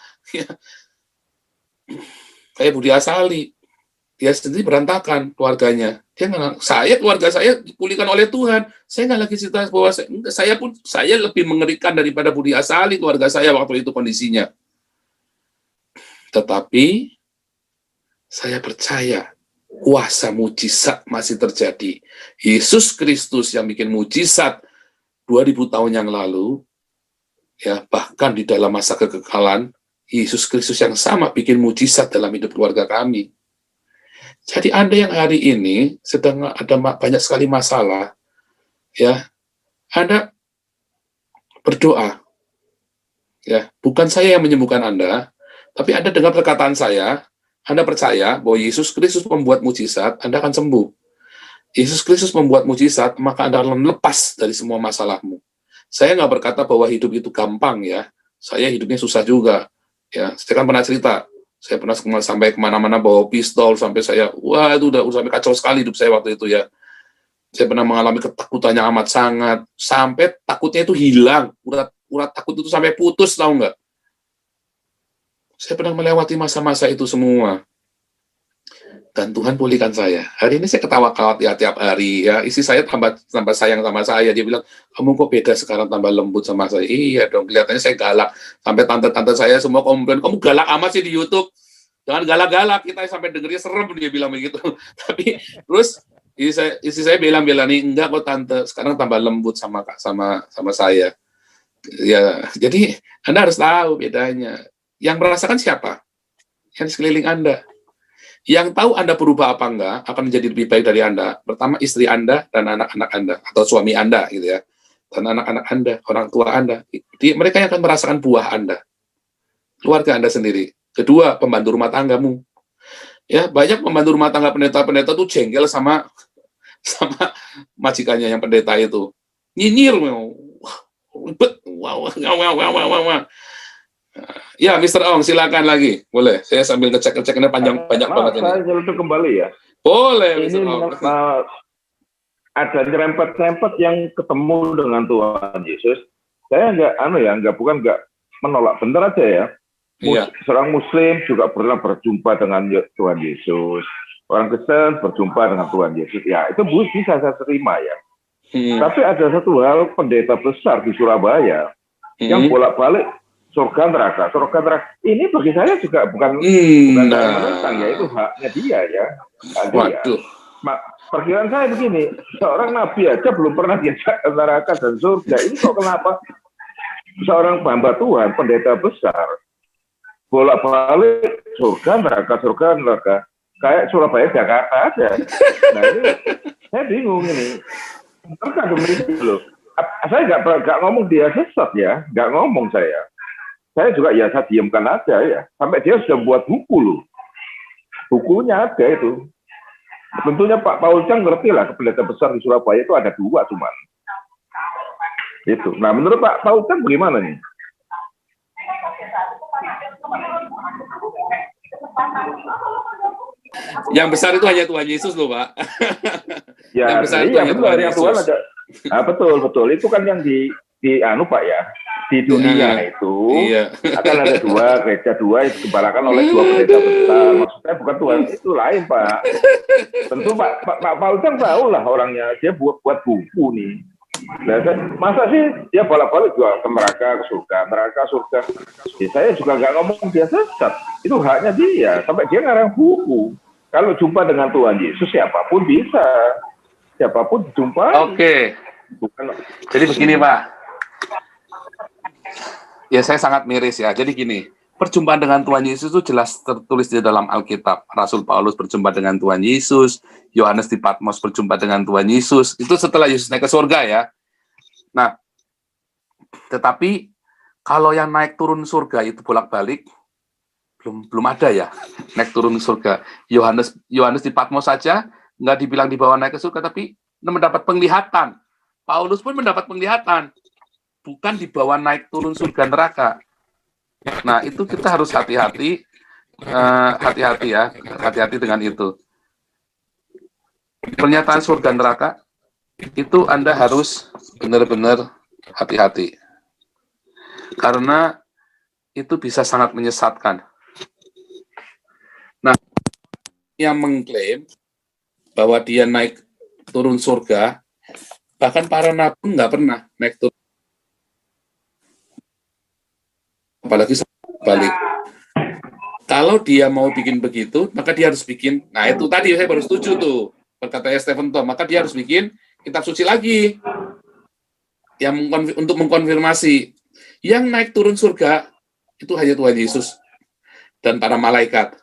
Kayak Budi Asali. Dia sendiri berantakan keluarganya. Dia nggak, keluarga saya dipulihkan oleh Tuhan. Saya nggak lagi cerita bahwa saya lebih mengerikan daripada Budi Asali keluarga saya waktu itu kondisinya. Tetapi saya percaya kuasa mujizat masih terjadi. Yesus Kristus yang bikin mujizat 2000 tahun yang lalu, ya bahkan di dalam masa kekekalan, Yesus Kristus yang sama bikin mujizat dalam hidup keluarga kami. Jadi Anda yang hari ini sedang ada banyak sekali masalah, ya, Anda berdoa, ya, bukan saya yang menyembuhkan Anda, tapi Anda dengar perkataan saya, Anda percaya bahwa Yesus Kristus membuat mujizat, Anda akan sembuh. Yesus Kristus membuat mujizat, maka Anda akan lepas dari semua masalahmu. Saya nggak berkata bahwa hidup itu gampang, ya. Saya hidupnya susah juga, ya. Saya kan pernah cerita. Saya pernah sampai kemana-mana bawa pistol, sampai saya, wah itu udah sampai kacau sekali hidup saya waktu itu ya. Saya pernah mengalami ketakutan yang amat sangat, sampai takutnya itu hilang, urat takut itu sampai putus, tahu nggak? Saya pernah melewati masa-masa itu semua. Dan Tuhan pulihkan saya. Hari ini saya ketawa-ketawa ya tiap hari ya. Istri saya tambah sayang sama saya. Dia bilang, kamu kok beda sekarang, tambah lembut sama saya. Iya dong, kelihatannya saya galak. Sampai tante-tante saya semua komplain, kamu galak amat sih di YouTube. Jangan galak-galak, kita sampai dengernya serem, dia bilang begitu. Tapi terus istri saya bela-bela nih, enggak kok tante, sekarang tambah lembut sama saya. Ya, jadi Anda harus tahu bedanya. Yang merasakan siapa? Yang di sekeliling Anda. Yang tahu Anda berubah apa enggak, akan menjadi lebih baik dari Anda. Pertama, istri Anda dan anak-anak Anda, atau suami Anda, gitu ya. Dan anak-anak Anda, orang tua Anda. Mereka yang akan merasakan buah Anda. Keluarga Anda sendiri. Kedua, pembantu rumah tanggamu. Ya, banyak pembantu rumah tangga pendeta-pendeta tuh jengkel sama majikannya yang pendeta itu. Nyinyir. Wow. Ya, Mr. Ong, silakan lagi. Boleh. Saya sambil ngecek ini banyak banget ini. Saya nyeletuk kembali ya. Boleh, Ini Mr. Ong. Ada nyerempet-nyerempet yang ketemu dengan Tuhan Yesus. Saya nggak menolak, benar aja ya. Iya. Seorang Muslim juga pernah berjumpa dengan Tuhan Yesus. Orang Kristen berjumpa dengan Tuhan Yesus. Ya, itu bisa saya terima ya. Tapi ada satu hal, pendeta besar di Surabaya yang bolak-balik surga neraka. Ini bagi saya juga bukan menentang ya, itu haknya dia ya. Waduh. Perkiraan saya begini, seorang nabi aja belum pernah diajak ke neraka dan surga. Ini kok kenapa seorang hamba Tuhan, pendeta besar, bolak-balik surga neraka. Kayak Surabaya Jakarta aja. Nah ini saya bingung ini. Mereka demikian loh. Saya nggak ngomong dia sesat ya, nggak ngomong saya. Saya juga ya saya diamkan aja ya. Sampai dia sudah buat buku loh. Bukunya ada itu. Tentunya Pak Paul Chang ngerti lah, pendeta besar di Surabaya itu ada 2 cuman. Itu. Nah menurut Pak Paul Chang bagaimana nih? Yang besar itu hanya Tuhan Yesus loh, Pak. Ya, yang besar itu iya, hanya betul, Tuhan yang Yesus. Tuhan ada. Nah, betul. Itu kan yang di Pak ya. Di dunia itu Iya. akan ada 2 gereja, 2 yang digembalakan oleh 2 pendeta besar. Maksudnya bukan Tuhan, itu lain Pak. Tentu Pak Paul Chang tahu lah orangnya, dia buat buku nih. Nah, masa sih dia bolak-balik juga ke neraka, ke surga. Ya, saya juga nggak ngomong dia sesat, itu haknya dia. Sampai dia ngarang buku. Kalau jumpa dengan Tuhan Yesus, siapapun bisa, siapapun dijumpai. Oke. Jadi begini Pak. Ya saya sangat miris ya. Jadi gini, perjumpaan dengan Tuhan Yesus itu jelas tertulis di dalam Alkitab. Rasul Paulus berjumpa dengan Tuhan Yesus, Yohanes di Patmos berjumpa dengan Tuhan Yesus. Itu setelah Yesus naik ke surga ya. Nah, tetapi kalau yang naik turun surga itu bolak-balik belum ada ya. Naik turun surga. Yohanes di Patmos saja nggak dibilang dibawa naik ke surga, tapi mendapat penglihatan. Paulus pun mendapat penglihatan. Bukan dibawa naik turun surga neraka. Nah, itu kita harus hati-hati ya, hati-hati dengan itu. Pernyataan surga neraka itu Anda harus benar-benar hati-hati. Karena itu bisa sangat menyesatkan. Nah, yang mengklaim bahwa dia naik turun surga, bahkan para nabi nggak pernah naik turun. Apalagi balik. Kalau dia mau bikin begitu, maka dia harus bikin. Nah, itu tadi saya baru setuju tuh, berkata Stephen Tom. Maka dia harus bikin kitab suci lagi yang untuk mengkonfirmasi yang naik turun surga itu hanya Tuhan Yesus dan para malaikat.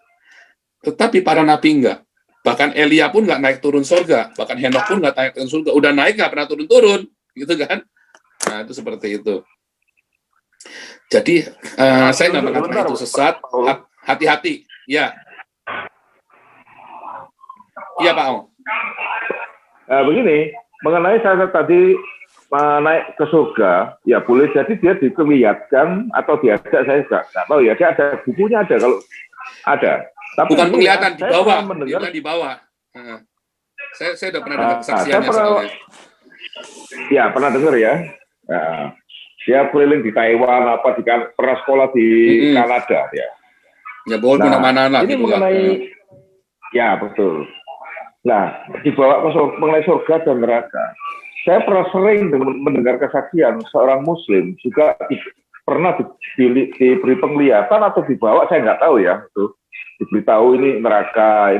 Tetapi para nabi enggak. Bahkan Elia pun nggak naik turun surga. Bahkan Henok pun nggak naik turun surga. Udah naik nggak pernah turun-turun, gitu kan? Nah, itu seperti itu. Jadi saya nggak mengatakan itu sesat. Hati-hati, ya. Iya Pak Ong. Begini, mengenai saya tadi naik ke surga, ya boleh jadi dia diperlihatkan atau diajak, saya nggak tahu ya. Dia ada bukunya, ada kalau ada. Tapi bukan penglihatan, di bawah. Mendengar di bawah. Saya sudah pernah dengar kesaksiannya soalnya. Ya, pernah dengar ya. Nah, dia keliling di Taiwan, pernah sekolah di Kanada ya. Ya boleh kemana-mana lah. Ini gitu mengenai, ya betul. Nah, dibawa ke mengenai surga dan neraka. Saya pernah sering mendengar kesaksian seorang Muslim juga pernah diberi penglihatan atau dibawa, saya nggak tahu ya, itu diberitahu ini neraka,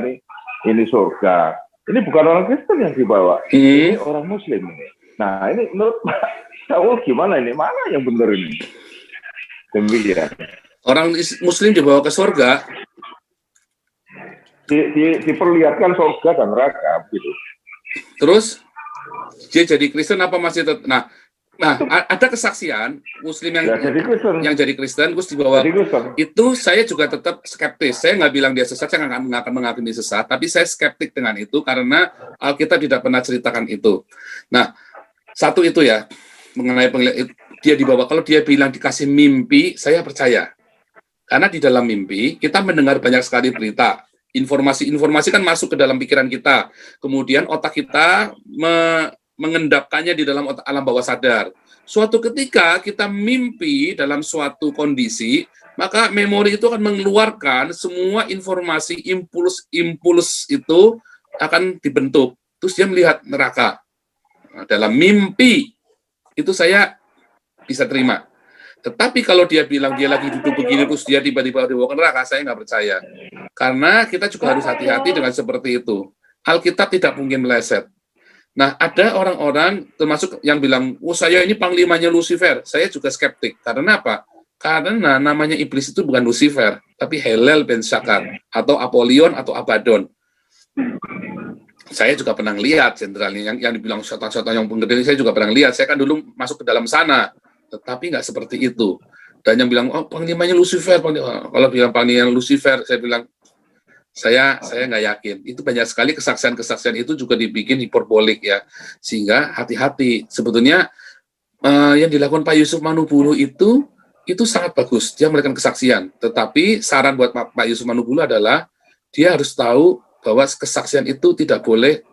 ini surga. Ini bukan orang Kristen yang dibawa, ini orang Muslim ini. Nah, ini menurut Pak Saul gimana ini? Mana yang benar ini? Demikian. Orang Muslim dibawa ke surga. Diperlihatkan surga dan neraka, gitu. Terus dia jadi Kristen apa masih tetap? Nah, ada kesaksian Muslim yang jadi Kristen, terus dibawa. Itu saya juga tetap skeptis. Saya nggak bilang dia sesat, saya nggak akan mengakui sesat, tapi saya skeptik dengan itu karena Alkitab tidak pernah ceritakan itu. Nah, satu itu ya mengenai dia dibawa. Kalau dia bilang dikasih mimpi, saya percaya. Karena di dalam mimpi kita mendengar banyak sekali berita. Informasi kan masuk ke dalam pikiran kita. Kemudian otak kita mengendapkannya di dalam alam bawah sadar. Suatu ketika kita mimpi dalam suatu kondisi, maka memori itu akan mengeluarkan semua informasi, impuls itu akan dibentuk. Terus dia melihat neraka. Nah, dalam mimpi, itu saya bisa terima. Tetapi kalau dia bilang dia lagi duduk begini, terus dia tiba-tiba dibawa ke neraka, saya nggak percaya. Karena kita juga harus hati-hati dengan seperti itu. Alkitab tidak mungkin meleset. Nah, ada orang-orang termasuk yang bilang, saya ini panglimanya Lucifer. Saya juga skeptik. Karena apa? Karena namanya iblis itu bukan Lucifer, tapi Helel ben Syakar, atau Apollyon, atau Abaddon. Saya juga pernah lihat jenderalnya, yang dibilang syaitan-syaitan yang penggede, saya juga pernah lihat. Saya kan dulu masuk ke dalam sana, tetapi nggak seperti itu. Dan yang bilang, panglimanya Lucifer, kalau bilang panglimanya Lucifer, saya bilang, saya nggak yakin. Itu banyak sekali kesaksian-kesaksian itu juga dibikin hiperbolik ya, sehingga hati-hati. Sebetulnya yang dilakukan Pak Yusuf Manubulu itu sangat bagus. Dia memberikan kesaksian. Tetapi saran buat Pak Yusuf Manubulu adalah dia harus tahu bahwa kesaksian itu tidak boleh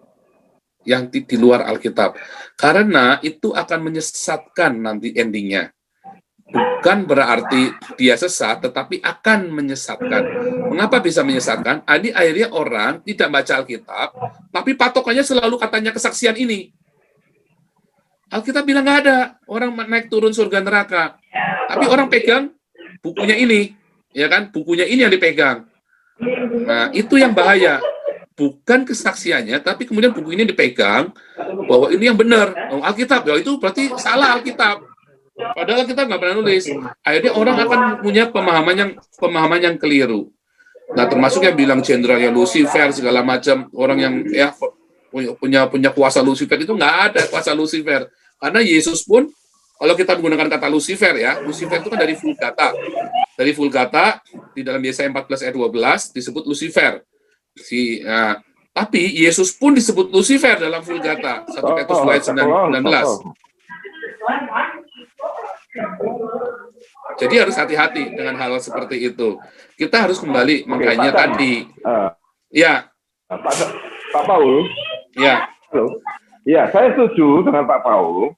yang di luar Alkitab. Karena itu akan menyesatkan nanti endingnya. Bukan berarti dia sesat, tetapi akan menyesatkan. Mengapa bisa menyesatkan? Akhirnya orang tidak baca Alkitab, tapi patokannya selalu katanya kesaksian ini. Alkitab bilang nggak ada orang naik turun surga neraka. Tapi orang pegang bukunya ini, ya kan? Bukunya ini yang dipegang. Nah, itu yang bahaya. Bukan kesaksiannya, tapi kemudian buku ini dipegang bahwa ini yang benar. Alkitab, ya itu berarti salah Alkitab. Padahal kita nggak pernah nulis. Akhirnya orang akan punya pemahaman yang keliru. Nah, termasuk yang bilang jenderalnya Lucifer segala macam, orang yang ya punya kuasa Lucifer, itu nggak ada kuasa Lucifer. Karena Yesus pun, kalau kita menggunakan kata Lucifer ya, Lucifer itu kan dari Vulgata. Dari Vulgata di dalam Yesaya 14 ayat 12 disebut Lucifer. Tapi Yesus pun disebut Lucifer dalam Vulgata 1 Petrus 2 ayat 19. Jadi harus hati-hati dengan hal seperti itu. Kita harus kembali, makanya tadi. Ya. Pak Paul. Ya. Halo. Ya, saya setuju dengan Pak Paul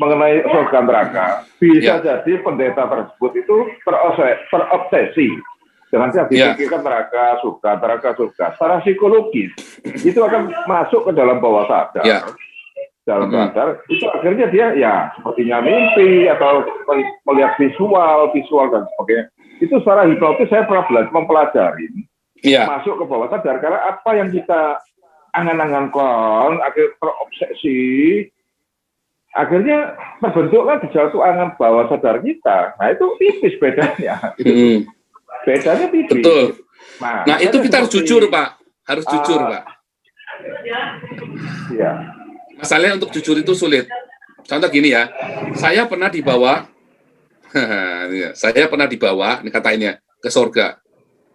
mengenai surga neraka. Bisa jadi pendeta tersebut itu terobsesi dengan dia dipikirkan neraka, surga. Secara psikologis itu akan masuk ke dalam bawah sadar. Dalam sadar itu akhirnya dia ya sepertinya mimpi atau melihat visual dan sebagainya. Itu secara hipnotis saya pernah mempelajari. Masuk ke bawah sadar karena apa yang kita angan-angankan akhirnya terobsesi, akhirnya terbentuklah gejala itu angan bawah sadar kita. Nah itu tipis bedanya. Bedanya tipis. Betul. Nah itu kita harus jujur Pak. Harus jujur Pak. Iya. Masalahnya untuk jujur itu sulit. Contoh gini ya, saya pernah dibawa, ini katainnya, ke surga.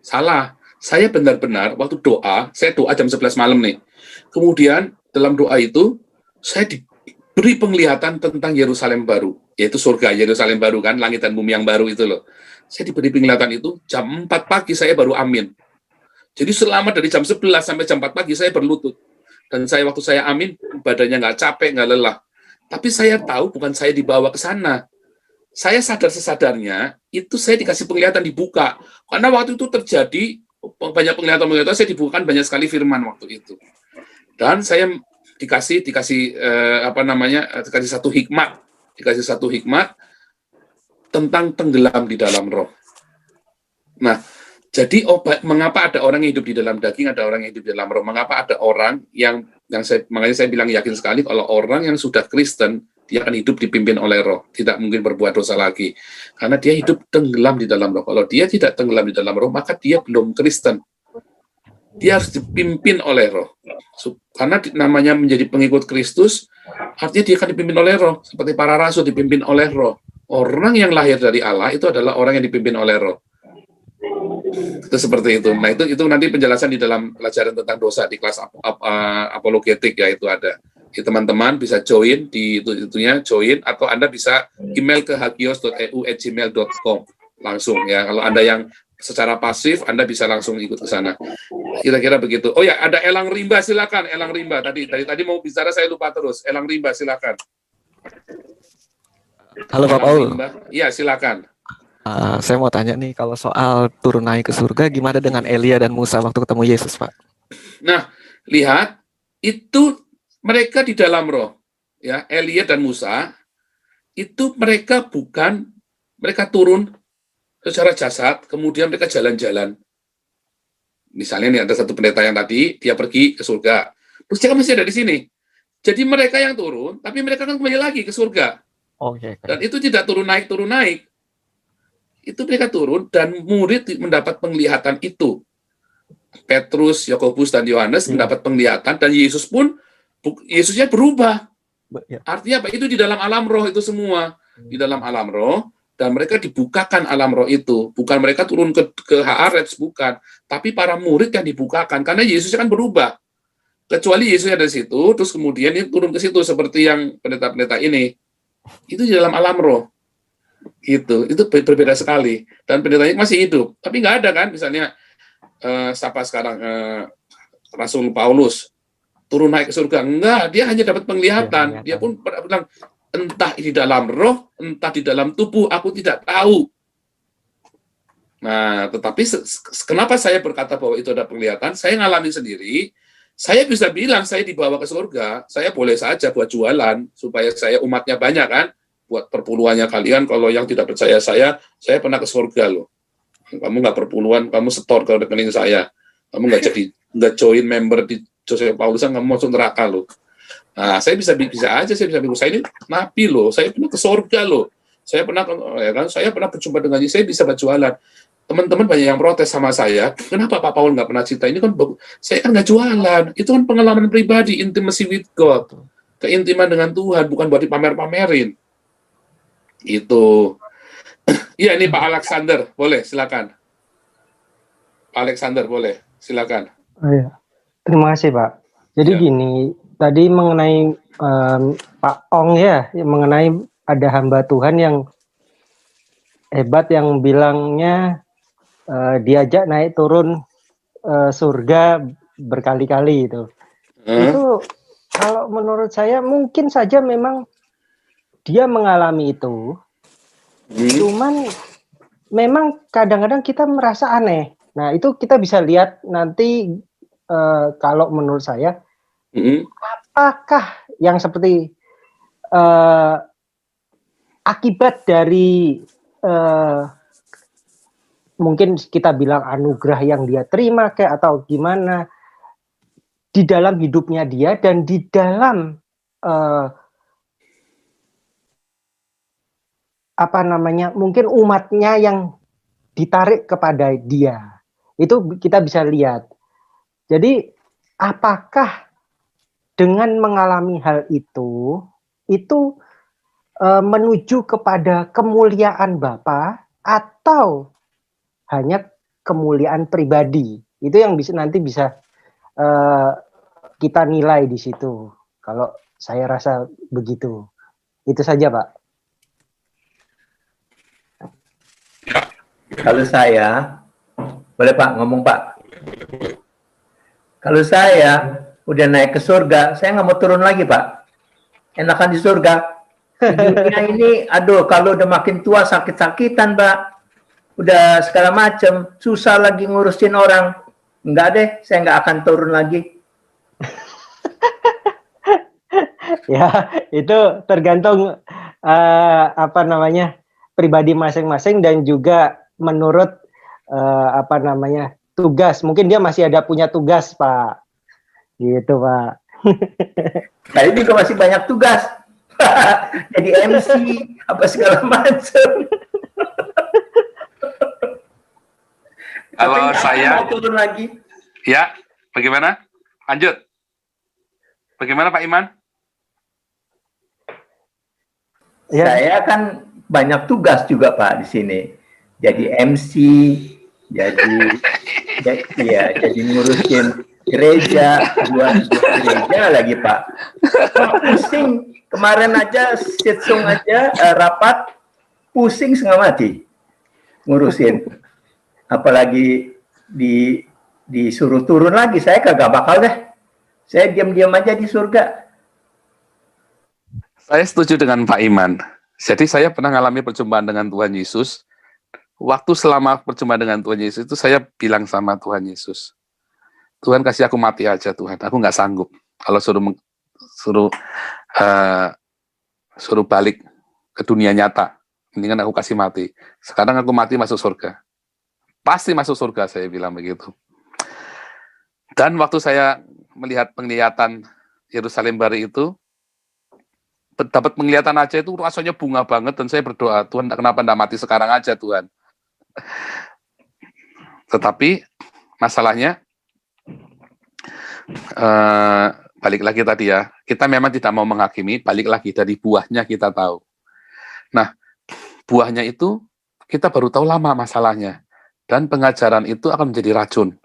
Salah. Saya benar-benar waktu doa, saya doa jam 11 malam nih. Kemudian dalam doa itu, saya diberi penglihatan tentang Yerusalem baru, yaitu surga Yerusalem baru kan, langit dan bumi yang baru itu loh. Saya diberi penglihatan itu, jam 4 pagi saya baru amin. Jadi selama dari jam 11 sampai jam 4 pagi saya berlutut. Dan waktu saya amin, badannya nggak capek, nggak lelah. Tapi saya tahu bukan saya dibawa ke sana. Saya sadar-sesadarnya, itu saya dikasih penglihatan dibuka. Karena waktu itu terjadi, banyak penglihatan saya dibukakan banyak sekali firman waktu itu. Dan saya dikasih satu hikmat tentang tenggelam di dalam roh. Nah, jadi mengapa ada orang yang hidup di dalam daging, ada orang yang hidup di dalam roh? Mengapa ada orang makanya saya bilang yakin sekali kalau orang yang sudah Kristen dia akan hidup dipimpin oleh roh, tidak mungkin berbuat dosa lagi. Karena dia hidup tenggelam di dalam roh. Kalau dia tidak tenggelam di dalam roh, maka dia belum Kristen. Dia harus dipimpin oleh roh. Karena namanya menjadi pengikut Kristus, artinya dia akan dipimpin oleh roh. Seperti para rasul dipimpin oleh roh. Orang yang lahir dari Allah itu adalah orang yang dipimpin oleh roh. Itu seperti itu. Nah itu nanti penjelasan di dalam pelajaran tentang dosa di kelas apologetik ya, itu ada. Teman-teman bisa join di join, atau Anda bisa email ke hagios.eu@gmail.com langsung ya. Kalau Anda yang secara pasif, Anda bisa langsung ikut ke sana. Kira-kira begitu. Oh ya, ada Elang Rimba, silakan Elang Rimba. Tadi mau bicara saya lupa terus. Elang Rimba, silakan. Halo Pak Paul. Iya, silakan. Saya mau tanya nih, kalau soal turun naik ke surga, gimana dengan Elia dan Musa waktu ketemu Yesus, Pak? Nah, lihat, itu mereka di dalam roh, ya. Elia dan Musa itu mereka turun secara jasad, kemudian mereka jalan-jalan. Misalnya nih ada satu pendeta yang tadi dia pergi ke surga, terus dia masih ada di sini. Jadi mereka yang turun, tapi mereka kan kembali lagi ke surga. Dan itu tidak turun naik. Itu mereka turun dan murid mendapat penglihatan itu. Petrus, Yakobus dan Yohanes mendapat penglihatan, dan Yesusnya berubah. Artinya apa? Itu di dalam alam roh itu semua. Di dalam alam roh, dan mereka dibukakan alam roh itu. Bukan mereka turun ke Haaretz, bukan. Tapi para murid yang dibukakan, karena Yesusnya kan berubah. Kecuali Yesusnya dari situ, terus kemudian dia turun ke situ, seperti yang pendeta-pendeta ini. Itu di dalam alam roh. Itu berbeda sekali. Dan pendetanya masih hidup. Tapi nggak ada kan, misalnya, siapa sekarang, Rasul Paulus, turun naik ke surga. Enggak, dia hanya dapat penglihatan. Dia pun bilang, entah di dalam roh, entah di dalam tubuh, aku tidak tahu. Nah, tetapi kenapa saya berkata bahwa itu ada penglihatan? Saya ngalami sendiri. Saya bisa bilang saya dibawa ke surga. Saya boleh saja buat jualan supaya saya umatnya banyak kan, buat perpuluhannya kalian. Kalau yang tidak percaya saya pernah ke surga loh. Kamu nggak perpuluhan, kamu setor ke rekening saya. Kamu nggak join member di Joseph Paulusan, kamu masuk neraka loh. Nah, saya bisa aja bilang, saya ini nabi loh, saya pernah ke surga loh, saya pernah berjumpa dengan dia, saya bisa berjualan. Teman-teman banyak yang protes sama saya, kenapa Pak Paul nggak pernah cerita? Ini kan saya kan nggak jualan, itu kan pengalaman pribadi, intimacy with God, keintiman dengan Tuhan, bukan buat dipamer-pamerin. Itu. Iya, ini Pak Alexander, boleh silakan. Pak Alexander boleh, silakan. Oh, iya. Terima kasih Pak. Jadi gini, tadi mengenai Pak Ong ya, mengenai ada hamba Tuhan yang hebat yang bilangnya diajak naik turun surga berkali-kali itu. Itu Kalau menurut saya mungkin saja memang dia mengalami itu, cuman memang kadang-kadang kita merasa aneh. Nah, itu kita bisa lihat nanti kalau menurut saya, apakah yang seperti akibat dari mungkin kita bilang anugerah yang dia terima kayak atau gimana di dalam hidupnya dia dan di dalam apa namanya mungkin umatnya yang ditarik kepada dia, itu kita bisa lihat. Jadi apakah dengan mengalami hal itu menuju kepada kemuliaan Bapa atau hanya kemuliaan pribadi? Itu yang nanti bisa kita nilai di situ. Kalau saya rasa begitu. Itu saja, Pak. Kalau saya, boleh Pak ngomong Pak? Kalau saya udah naik ke surga, saya nggak mau turun lagi Pak. Enakan di surga. Di dunia ini, aduh kalau udah makin tua sakit-sakitan Pak. Udah segala macam, susah lagi ngurusin orang. Enggak deh, saya nggak akan turun lagi. Ya, itu tergantung apa namanya pribadi masing-masing dan juga menurut apa namanya tugas. Mungkin dia masih ada punya tugas, Pak. Gitu, Pak. Saya juga masih banyak tugas. Jadi MC, apa segala macam. Kalau saya mau turun lagi. Ya, bagaimana? Lanjut. Bagaimana Pak Iman? Ya. Saya kan banyak tugas juga Pak di sini. Jadi MC, jadi ngurusin gereja, dua gereja lagi Pak. Pusing. Kemarin aja sitsung aja rapat pusing setengah mati ngurusin. Apalagi disuruh turun lagi, saya kagak bakal deh. Saya diam-diam aja di surga. Saya setuju dengan Pak Iman. Jadi saya pernah mengalami perjumpaan dengan Tuhan Yesus. Waktu selama perjumpaan dengan Tuhan Yesus itu saya bilang sama Tuhan Yesus, Tuhan kasih aku mati aja Tuhan, aku nggak sanggup. Kalau suruh balik ke dunia nyata, mendingan aku kasih mati. Sekarang aku mati masuk surga. Pasti masuk surga, saya bilang begitu. Dan waktu saya melihat penglihatan Yerusalem baru itu, dapat penglihatan aja itu rasanya bunga banget, dan saya berdoa, Tuhan kenapa enggak mati sekarang aja Tuhan. Tetapi masalahnya balik lagi tadi ya, kita memang tidak mau menghakimi, balik lagi dari buahnya kita tahu. Nah, buahnya itu kita baru tahu lama masalahnya, dan pengajaran itu akan menjadi racun.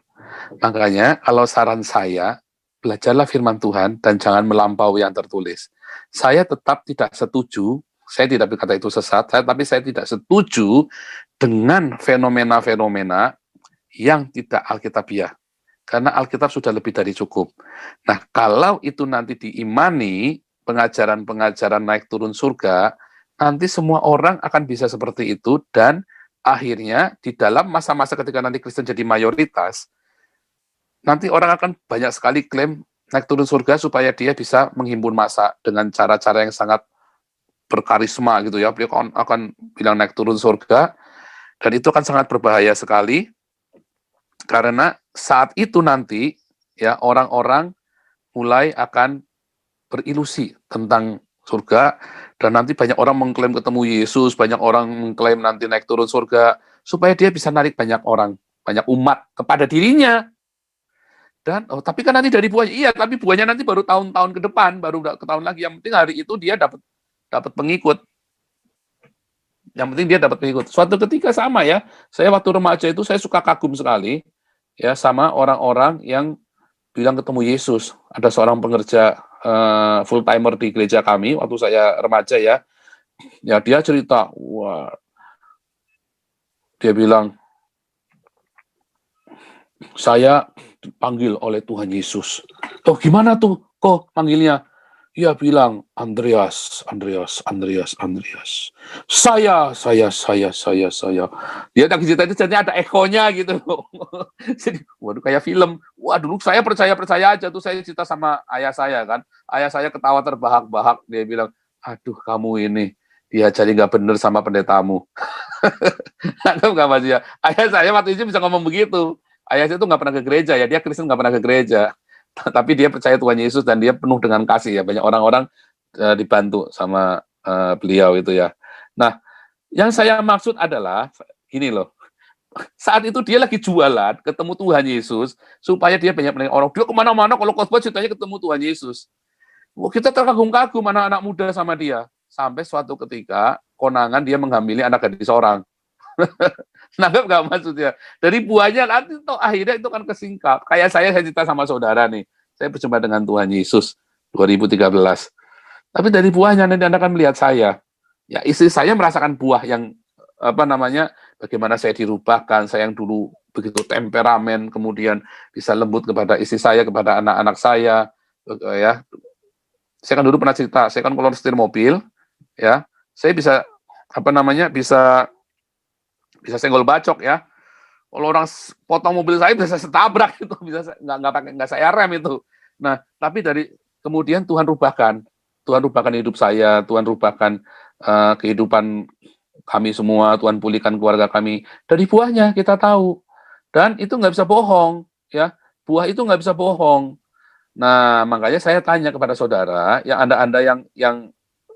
Makanya kalau saran saya, belajarlah firman Tuhan dan jangan melampaui yang tertulis. Saya tetap tidak setuju, saya tidak berkata itu sesat, tapi saya tidak setuju dengan fenomena-fenomena yang tidak alkitabiah. Karena Alkitab sudah lebih dari cukup. Nah, kalau itu nanti diimani, pengajaran-pengajaran naik turun surga, nanti semua orang akan bisa seperti itu, dan akhirnya di dalam masa-masa ketika nanti Kristen jadi mayoritas, nanti orang akan banyak sekali klaim naik turun surga supaya dia bisa menghimpun massa dengan cara-cara yang sangat berkarisma gitu ya. Beliau akan bilang naik turun surga, dan itu akan sangat berbahaya sekali, karena saat itu nanti ya orang-orang mulai akan berilusi tentang surga, dan nanti banyak orang mengklaim ketemu Yesus, banyak orang mengklaim nanti naik turun surga, supaya dia bisa narik banyak orang, banyak umat kepada dirinya. Dan tapi kan nanti dari buahnya, iya, tapi buahnya nanti baru tahun-tahun ke depan, baru ke tahun lagi. Yang penting hari itu dia dapat pengikut. Yang penting dia dapat pengikut. Suatu ketika sama ya, saya waktu remaja itu saya suka kagum sekali ya sama orang-orang yang bilang ketemu Yesus. Ada seorang pengerja full timer di gereja kami waktu saya remaja ya. Ya dia cerita, wah, dia bilang, saya dipanggil oleh Tuhan Yesus. Oh, gimana tuh kok panggilnya? Ia bilang, Andreas. Saya. Dia lagi cerita itu jadinya ada ekonya gitu. Jadi, waduh kayak film. Wah, dulu saya percaya aja tuh, saya cerita sama ayah saya kan. Ayah saya ketawa terbahak-bahak. Dia bilang, aduh kamu ini diajari nggak bener sama pendetamu. Nggak Mas ya. Ayah saya waktu itu bisa ngomong begitu. Ayah saya tuh nggak pernah ke gereja ya. Dia Kristen nggak pernah ke gereja. Tapi dia percaya Tuhan Yesus dan dia penuh dengan kasih ya. Banyak orang-orang dibantu sama beliau itu ya. Nah, yang saya maksud adalah gini loh. Saat itu dia lagi jualan, ketemu Tuhan Yesus, supaya dia banyak orang. Dia kemana-mana kalau khotbah ceritanya ketemu Tuhan Yesus. Kita terkagum-kagum anak-anak muda sama dia. Sampai suatu ketika, konangan dia menghamili anak gadis orang. Nangkep nggak maksudnya? Dari buahnya nanti toh akhirnya itu kan kesingkap. Kayak saya cerita sama saudara nih. Saya berjumpa dengan Tuhan Yesus 2013. Tapi dari buahnya nanti Anda akan melihat saya. Ya, istri saya merasakan buah yang bagaimana saya dirubahkan. Saya yang dulu begitu temperamen, kemudian bisa lembut kepada istri saya, kepada anak-anak saya. Ya, saya kan dulu pernah cerita. Saya kan kalau setir mobil, ya, saya bisa bisa senggol bacok ya. Kalau orang potong mobil saya bisa saya tabrak itu, bisa nggak saya rem itu. Nah, tapi kemudian Tuhan rubahkan hidup saya, Tuhan rubahkan kehidupan kami semua, Tuhan pulihkan keluarga kami. Dari buahnya kita tahu, dan itu nggak bisa bohong, ya. Buah itu nggak bisa bohong. Nah, makanya saya tanya kepada saudara, yang Anda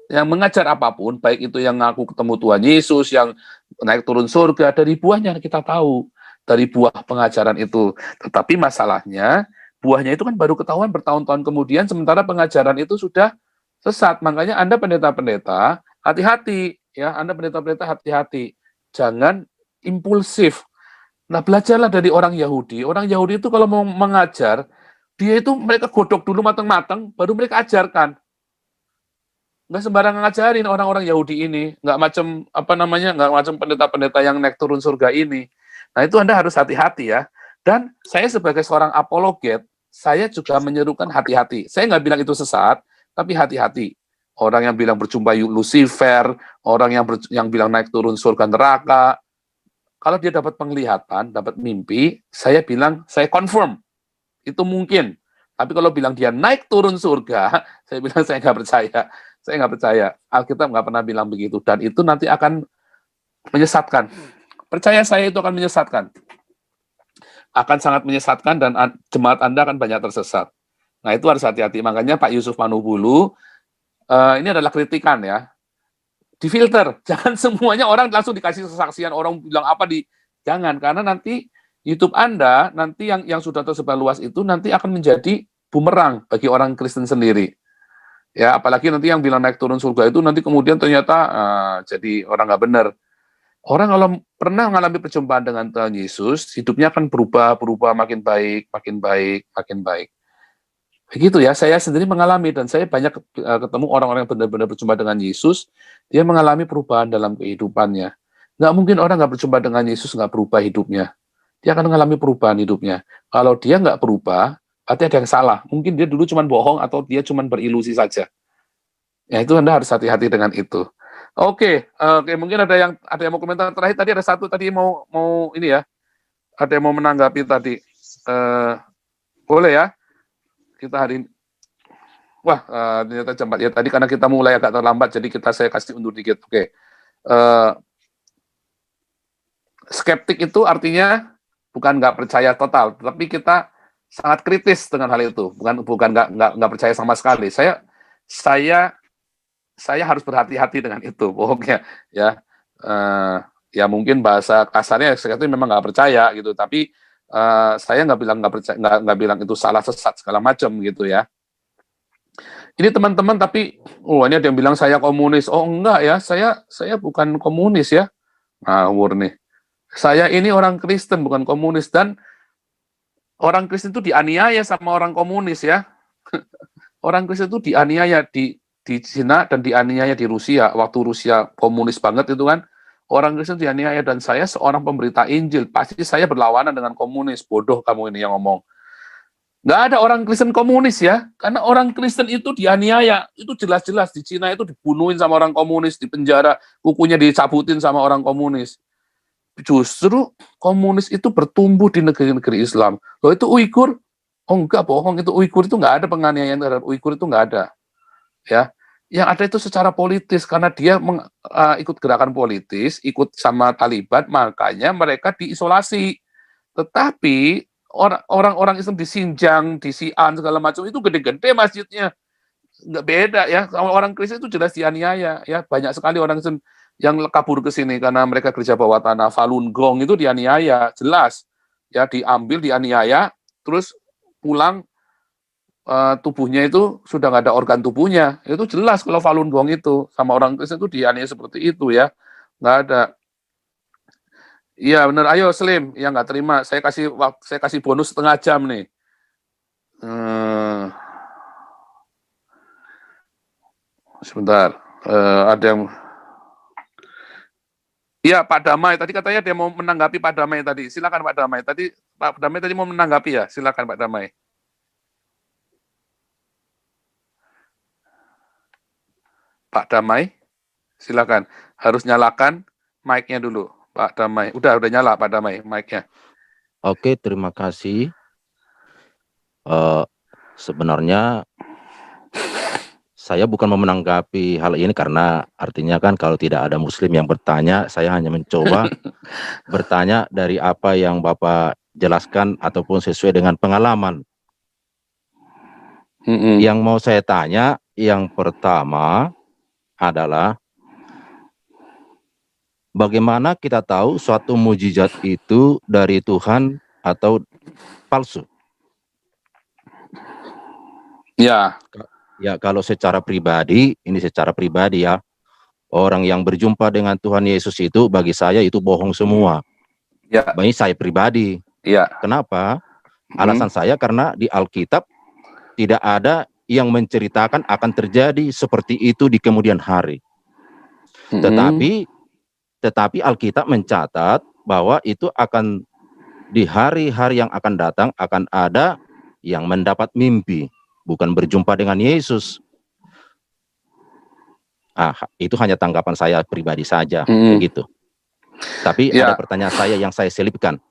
yang mengajar apapun, baik itu yang ngaku ketemu Tuhan Yesus, yang naik turun surga, dari buahnya kita tahu, dari buah pengajaran itu. Tetapi masalahnya, buahnya itu kan baru ketahuan bertahun-tahun kemudian, sementara pengajaran itu sudah sesat. Makanya Anda pendeta-pendeta, hati-hati, ya, Anda pendeta-pendeta hati-hati, jangan impulsif. Nah, belajarlah dari orang Yahudi. Orang Yahudi itu kalau mau mengajar, mereka godok dulu matang-matang, baru mereka ajarkan. Nggak sembarangan ngajarin orang-orang Yahudi ini, nggak macam pendeta-pendeta yang naik turun surga ini. Nah, itu Anda harus hati-hati ya. Dan saya sebagai seorang apologet, saya juga menyerukan hati-hati. Saya nggak bilang itu sesat, tapi hati-hati. Orang yang bilang berjumpa Lucifer, orang yang bilang naik turun surga neraka, kalau dia dapat penglihatan, dapat mimpi, saya bilang, saya confirm, itu mungkin. Tapi kalau bilang dia naik turun surga, saya bilang saya nggak percaya. Saya nggak percaya. Alkitab nggak pernah bilang begitu. Dan itu nanti akan menyesatkan. Percaya saya, itu akan menyesatkan. Akan sangat menyesatkan dan jemaat Anda akan banyak tersesat. Nah, itu harus hati-hati. Makanya Pak Yusuf Manubulu, ini adalah kritikan ya. Difilter. Jangan semuanya orang langsung dikasih kesaksian, orang bilang apa jangan. Karena nanti YouTube Anda, nanti yang sudah tersebar luas itu, nanti akan menjadi bumerang bagi orang Kristen sendiri. Ya, apalagi nanti yang bilang naik turun surga itu nanti kemudian ternyata jadi orang nggak benar. Orang kalau pernah mengalami perjumpaan dengan Tuhan Yesus, hidupnya akan berubah makin baik. Begitu ya, saya sendiri mengalami dan saya banyak ketemu orang-orang yang benar-benar berjumpa dengan Yesus, dia mengalami perubahan dalam kehidupannya. Nggak mungkin orang nggak berjumpa dengan Yesus nggak berubah hidupnya. Dia akan mengalami perubahan hidupnya. Kalau dia nggak berubah, berarti ada yang salah. Mungkin dia dulu cuma bohong atau dia cuma berilusi saja. Ya, itu Anda harus hati-hati dengan itu. Oke, mungkin ada yang mau komentar terakhir. Tadi ada satu tadi mau ini ya. Ada yang mau menanggapi tadi. Boleh ya? Kita hari ini. Wah, ternyata jam 4 ya. Tadi karena kita mulai agak terlambat, jadi saya kasih undur dikit. Oke. Skeptik itu artinya bukan nggak percaya total, tapi kita sangat kritis dengan hal itu. Bukan nggak percaya sama sekali. Saya harus berhati-hati dengan itu. Pokoknya ya. Ya mungkin bahasa kasarnya itu memang nggak percaya gitu, tapi saya nggak bilang itu salah, sesat segala macam gitu ya. Ini teman-teman, tapi ini ada yang bilang saya komunis. Oh enggak ya, saya bukan komunis ya. Ngawur nih. Saya ini orang Kristen bukan komunis, dan orang Kristen itu dianiaya sama orang komunis ya. Orang Kristen itu dianiaya di Cina dan dianiaya di Rusia. Waktu Rusia komunis banget itu kan, orang Kristen dianiaya, dan saya seorang pemberita Injil. Pasti saya berlawanan dengan komunis. Bodoh kamu ini yang ngomong. Nggak ada orang Kristen komunis ya, karena orang Kristen itu dianiaya, itu jelas-jelas di Cina itu dibunuhin sama orang komunis, di penjara, kukunya dicabutin sama orang komunis. Justru komunis itu bertumbuh di negeri-negeri Islam. Loh itu Uighur? Oh enggak, bohong, itu Uighur itu nggak ada penganiayaan terhadap Uighur, itu nggak ada. Ya, yang ada itu secara politis, karena dia ikut gerakan politis, ikut sama Taliban, makanya mereka diisolasi. Tetapi orang-orang Islam di Xinjiang, di Xi'an segala macam itu gede-gede masjidnya, nggak beda ya. Kalau orang Kristen itu jelas dianiaya ya, banyak sekali orang Kristen yang kabur ke sini karena mereka kerja bawah tanah. Falun Gong itu dianiaya, jelas ya, diambil, dianiaya, terus pulang tubuhnya itu sudah nggak ada organ tubuhnya. Itu jelas kalau Falun Gong itu sama orang Kristen itu dianiaya seperti itu ya, nggak ada. Iya benar, ayo Slim, yang nggak terima, saya kasih bonus setengah jam nih. Sebentar, ada yang, iya Pak Damai, tadi katanya dia mau menanggapi Pak Damai tadi, silakan Pak Damai. Pak Damai tadi mau menanggapi ya, silakan Pak Damai. Pak Damai, silakan, harus nyalakan mic-nya dulu. Pak Damai, udah nyala Pak Damai mic-nya. Oke, terima kasih. Sebenarnya saya bukan mau menanggapi hal ini karena artinya kan kalau tidak ada Muslim yang bertanya, saya hanya mencoba bertanya dari apa yang Bapak jelaskan ataupun sesuai dengan pengalaman. Yang mau saya tanya, yang pertama adalah bagaimana kita tahu suatu mujizat itu dari Tuhan atau palsu? Ya. Ya, kalau secara pribadi, ini secara pribadi ya, orang yang berjumpa dengan Tuhan Yesus itu bagi saya itu bohong semua. Ya. Bagi saya pribadi. Ya. Kenapa? Alasan saya karena di Alkitab tidak ada yang menceritakan akan terjadi seperti itu di kemudian hari. Tetapi Alkitab mencatat bahwa itu akan di hari-hari yang akan datang akan ada yang mendapat mimpi, bukan berjumpa dengan Yesus. Itu hanya tanggapan saya pribadi saja, begitu. Tapi ada pertanyaan saya yang saya selipkan.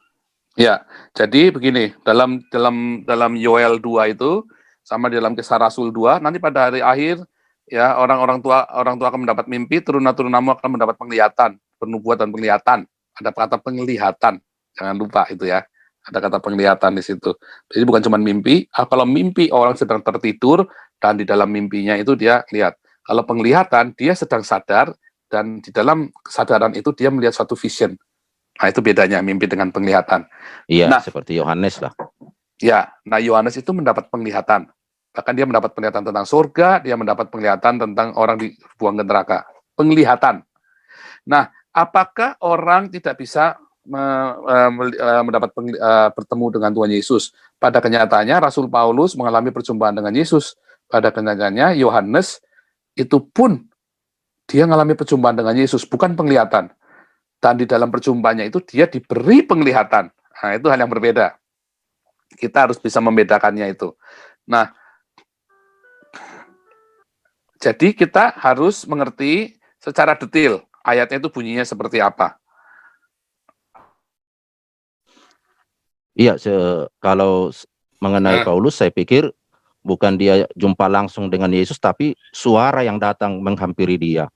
Ya, jadi begini, dalam Yoel 2 itu sama dalam Kisah Rasul 2, nanti pada hari akhir ya orang tua akan mendapat mimpi, turunan-turunanmu akan mendapat penglihatan, penubuatan penglihatan. Ada kata penglihatan, jangan lupa itu ya. Ada kata penglihatan di situ. Jadi bukan cuma mimpi. Kalau mimpi orang sedang tertidur dan di dalam mimpinya itu dia lihat. Kalau penglihatan dia sedang sadar dan di dalam kesadaran itu dia melihat suatu vision. Nah itu bedanya mimpi dengan penglihatan. Iya, seperti Yohanes lah. Ya, nah Yohanes itu mendapat penglihatan. Bahkan dia mendapat penglihatan tentang surga, dia mendapat penglihatan tentang orang dibuang ke neraka. Penglihatan. Nah, apakah orang tidak bisa bertemu dengan Tuhan Yesus? Pada kenyataannya Rasul Paulus mengalami perjumpaan dengan Yesus. Pada kenyataannya Yohanes itu pun dia mengalami perjumpaan dengan Yesus, bukan penglihatan. Dan di dalam perjumpaannya itu dia diberi penglihatan. Nah, itu hal yang berbeda. Kita harus bisa membedakannya itu. Nah, jadi kita harus mengerti secara detail ayatnya itu bunyinya seperti apa. Iya, kalau mengenai Paulus, saya pikir bukan dia jumpa langsung dengan Yesus, tapi suara yang datang menghampiri dia.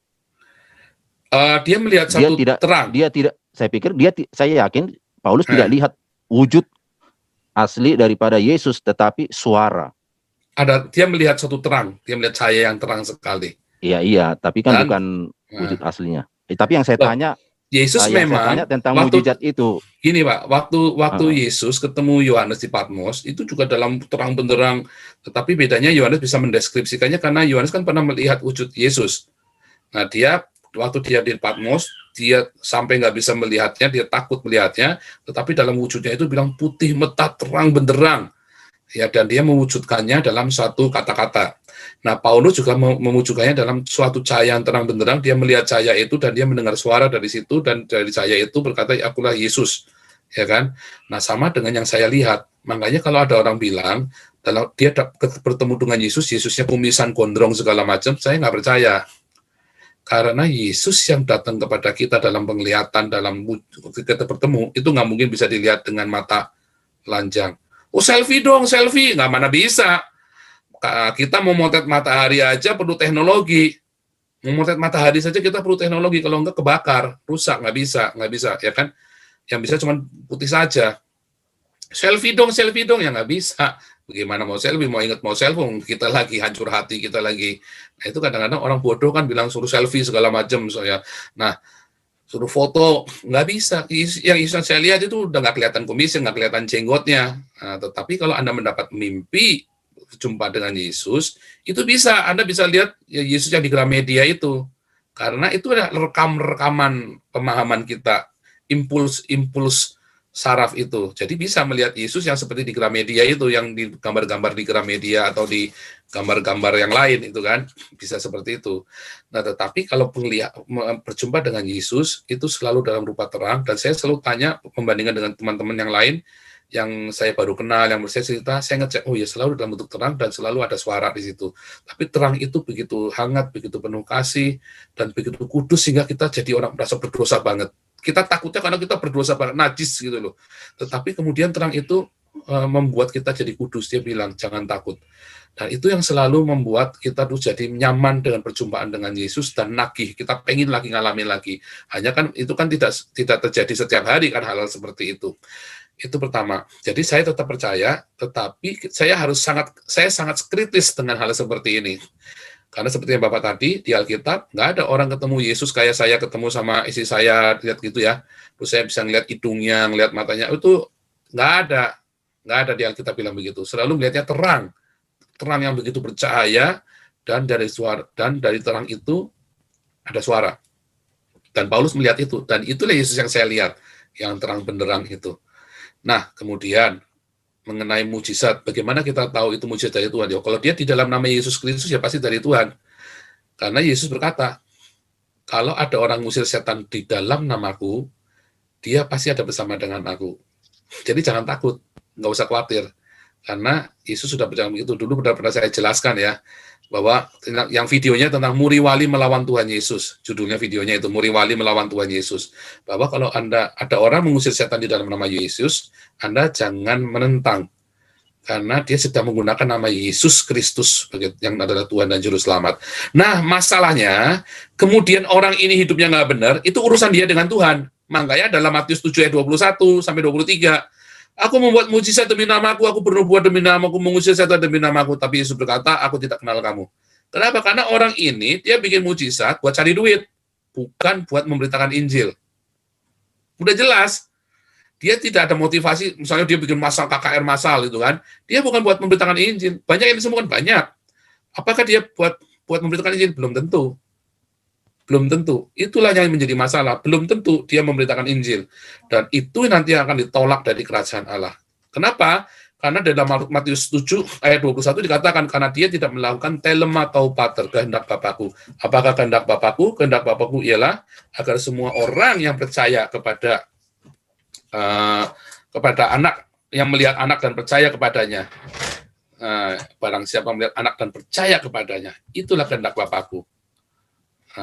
Dia melihat satu terang. Dia tidak. Saya pikir saya yakin Paulus tidak lihat wujud asli daripada Yesus, tetapi suara. Dia melihat suatu terang, dia melihat cahaya yang terang sekali. Iya, tapi kan bukan wujud aslinya. Tapi yang saya tanya, Yesus memang saya tanya tentang mujizat itu. Gini Pak, waktu Yesus ketemu Yohanes di Patmos itu juga dalam terang benderang, tetapi bedanya Yohanes bisa mendeskripsikannya karena Yohanes kan pernah melihat wujud Yesus. Nah waktu dia di Patmos, dia sampai nggak bisa melihatnya, dia takut melihatnya, tetapi dalam wujudnya itu bilang putih metat terang benderang. Ya, dan dia mewujudkannya dalam suatu kata-kata. Nah, Paulus juga mewujudkannya dalam suatu cahaya yang terang benderang. Dia melihat cahaya itu dan dia mendengar suara dari situ, dan dari cahaya itu berkata, akulah Yesus. ya kan? Nah, sama dengan yang saya lihat. Makanya kalau ada orang bilang, kalau dia bertemu dengan Yesus, Yesusnya kumisan, gondrong, segala macam, saya nggak percaya. Karena Yesus yang datang kepada kita dalam penglihatan, dalam kita bertemu, itu nggak mungkin bisa dilihat dengan mata telanjang. Oh, selfie dong, selfie. Nggak, mana bisa. Kita mau motret matahari aja perlu teknologi. Memotret matahari saja kita perlu teknologi, kalau enggak kebakar, rusak, nggak bisa, ya kan? Yang bisa cuma putih saja. Selfie dong, ya nggak bisa. Bagaimana mau selfie, mau ingat mau selfie, kita lagi hancur hati, kita lagi. Nah, itu kadang-kadang orang bodoh kan bilang suruh selfie segala macam, soalnya. Nah, suruh foto, nggak bisa. Yang saya lihat itu udah nggak kelihatan kumisnya, nggak kelihatan jenggotnya. Nah, tetapi kalau Anda mendapat mimpi, jumpa dengan Yesus, itu bisa, Anda bisa lihat ya, Yesus yang di Gramedia itu. Karena itu adalah rekaman pemahaman kita, impuls saraf itu. Jadi bisa melihat Yesus yang seperti di Gramedia itu, yang di gambar-gambar di Gramedia atau di gambar-gambar yang lain itu kan, bisa seperti itu. Nah, tetapi kalau berjumpa dengan Yesus, itu selalu dalam rupa terang, dan saya selalu tanya, membandingkan dengan teman-teman yang lain, yang saya baru kenal, yang saya cerita, saya ngecek, oh ya selalu dalam bentuk terang dan selalu ada suara di situ. Tapi terang itu begitu hangat, begitu penuh kasih, dan begitu kudus sehingga kita jadi orang merasa berdosa banget. Kita takutnya karena kita berdosa banget, najis gitu loh. Tetapi kemudian terang itu membuat kita jadi kudus. Dia bilang, jangan takut. Dan itu yang selalu membuat kita tuh jadi nyaman dengan perjumpaan dengan Yesus dan nagih. Kita pengen lagi ngalamin lagi. Hanya kan itu kan tidak terjadi setiap hari kan hal-hal seperti itu. Itu pertama. Jadi saya tetap percaya, tetapi saya sangat kritis dengan hal seperti ini. Karena seperti yang Bapak tadi, di Alkitab, nggak ada orang ketemu Yesus kayak saya ketemu sama istri saya, lihat gitu ya. Terus saya bisa ngeliat hidungnya, ngeliat matanya, itu nggak ada di Alkitab bilang begitu. Selalu melihatnya terang yang begitu bercahaya, dan dari terang itu ada suara. Dan Paulus melihat itu, dan itulah Yesus yang saya lihat, yang terang benderang itu. Nah, kemudian mengenai mujizat, bagaimana kita tahu itu mujizat dari Tuhan? Ya, kalau dia di dalam nama Yesus Kristus, ya pasti dari Tuhan. Karena Yesus berkata, kalau ada orang ngusir setan di dalam namaku, dia pasti ada bersama dengan aku. Jadi jangan takut, nggak usah khawatir. Karena Yesus sudah berbicara begitu. Dulu pernah saya jelaskan ya, bahwa yang videonya tentang Muriwali melawan Tuhan Yesus. Judulnya videonya itu, Muriwali melawan Tuhan Yesus. Bahwa kalau Anda ada orang mengusir setan di dalam nama Yesus, Anda jangan menentang. Karena dia sedang menggunakan nama Yesus Kristus yang adalah Tuhan dan Juru Selamat. Nah, masalahnya, kemudian orang ini hidupnya nggak benar, itu urusan dia dengan Tuhan. Makanya dalam Matius 7 ayat 21 sampai 23, aku membuat mujizat demi namaku, aku bernubuat demi namaku, mengusir setan demi namaku. Tapi Yesus berkata, aku tidak kenal kamu. Kenapa? Karena orang ini, dia bikin mujizat buat cari duit, bukan buat memberitakan Injil. Udah jelas. Dia tidak ada motivasi, misalnya dia bikin KKR masal gitu kan. Dia bukan buat memberitakan Injil. Banyak yang disembuhkan, banyak. Apakah dia buat memberitakan Injil? Belum tentu. Itulah yang menjadi masalah. Belum tentu dia memberitakan Injil. Dan itu nanti akan ditolak dari kerajaan Allah. Kenapa? Karena dalam Matius 7 ayat 21 dikatakan, karena dia tidak melakukan telema atau pater, kehendak Bapakku. Apakah kehendak Bapakku? Kehendak Bapakku ialah agar semua orang yang percaya kepada anak, yang melihat anak dan percaya kepadanya. Barang siapa melihat anak dan percaya kepadanya, itulah kehendak Bapakku.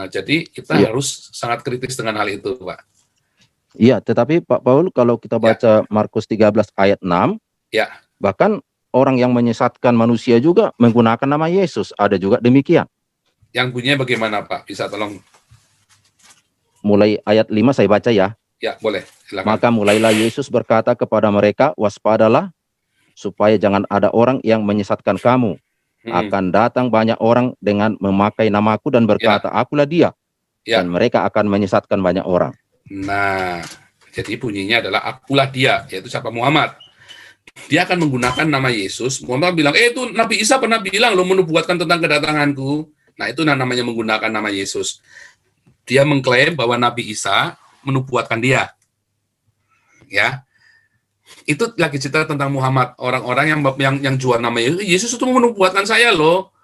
Jadi kita harus sangat kritis dengan hal itu, Pak. Iya, tetapi Pak Paul, kalau kita baca Markus 13 ayat 6, bahkan orang yang menyesatkan manusia juga menggunakan nama Yesus, ada juga demikian. Yang bunyinya bagaimana, Pak? Bisa tolong? Mulai ayat 5 saya baca ya. Ya, boleh. Silakan. Maka mulailah Yesus berkata kepada mereka, waspadalah, supaya jangan ada orang yang menyesatkan kamu. Akan datang banyak orang dengan memakai namaku dan berkata, akulah dia. Dan mereka akan menyesatkan banyak orang. Nah, jadi bunyinya adalah akulah dia, yaitu siapa? Muhammad. Dia akan menggunakan nama Yesus. Muhammad bilang, itu Nabi Isa pernah bilang, lo menubuatkan tentang kedatanganku. Nah, itu namanya menggunakan nama Yesus. Dia mengklaim bahwa Nabi Isa menubuatkan dia. Ya. Itu lagi cerita tentang Muhammad, orang-orang yang jual nama Yesus itu menubuatkan saya loh.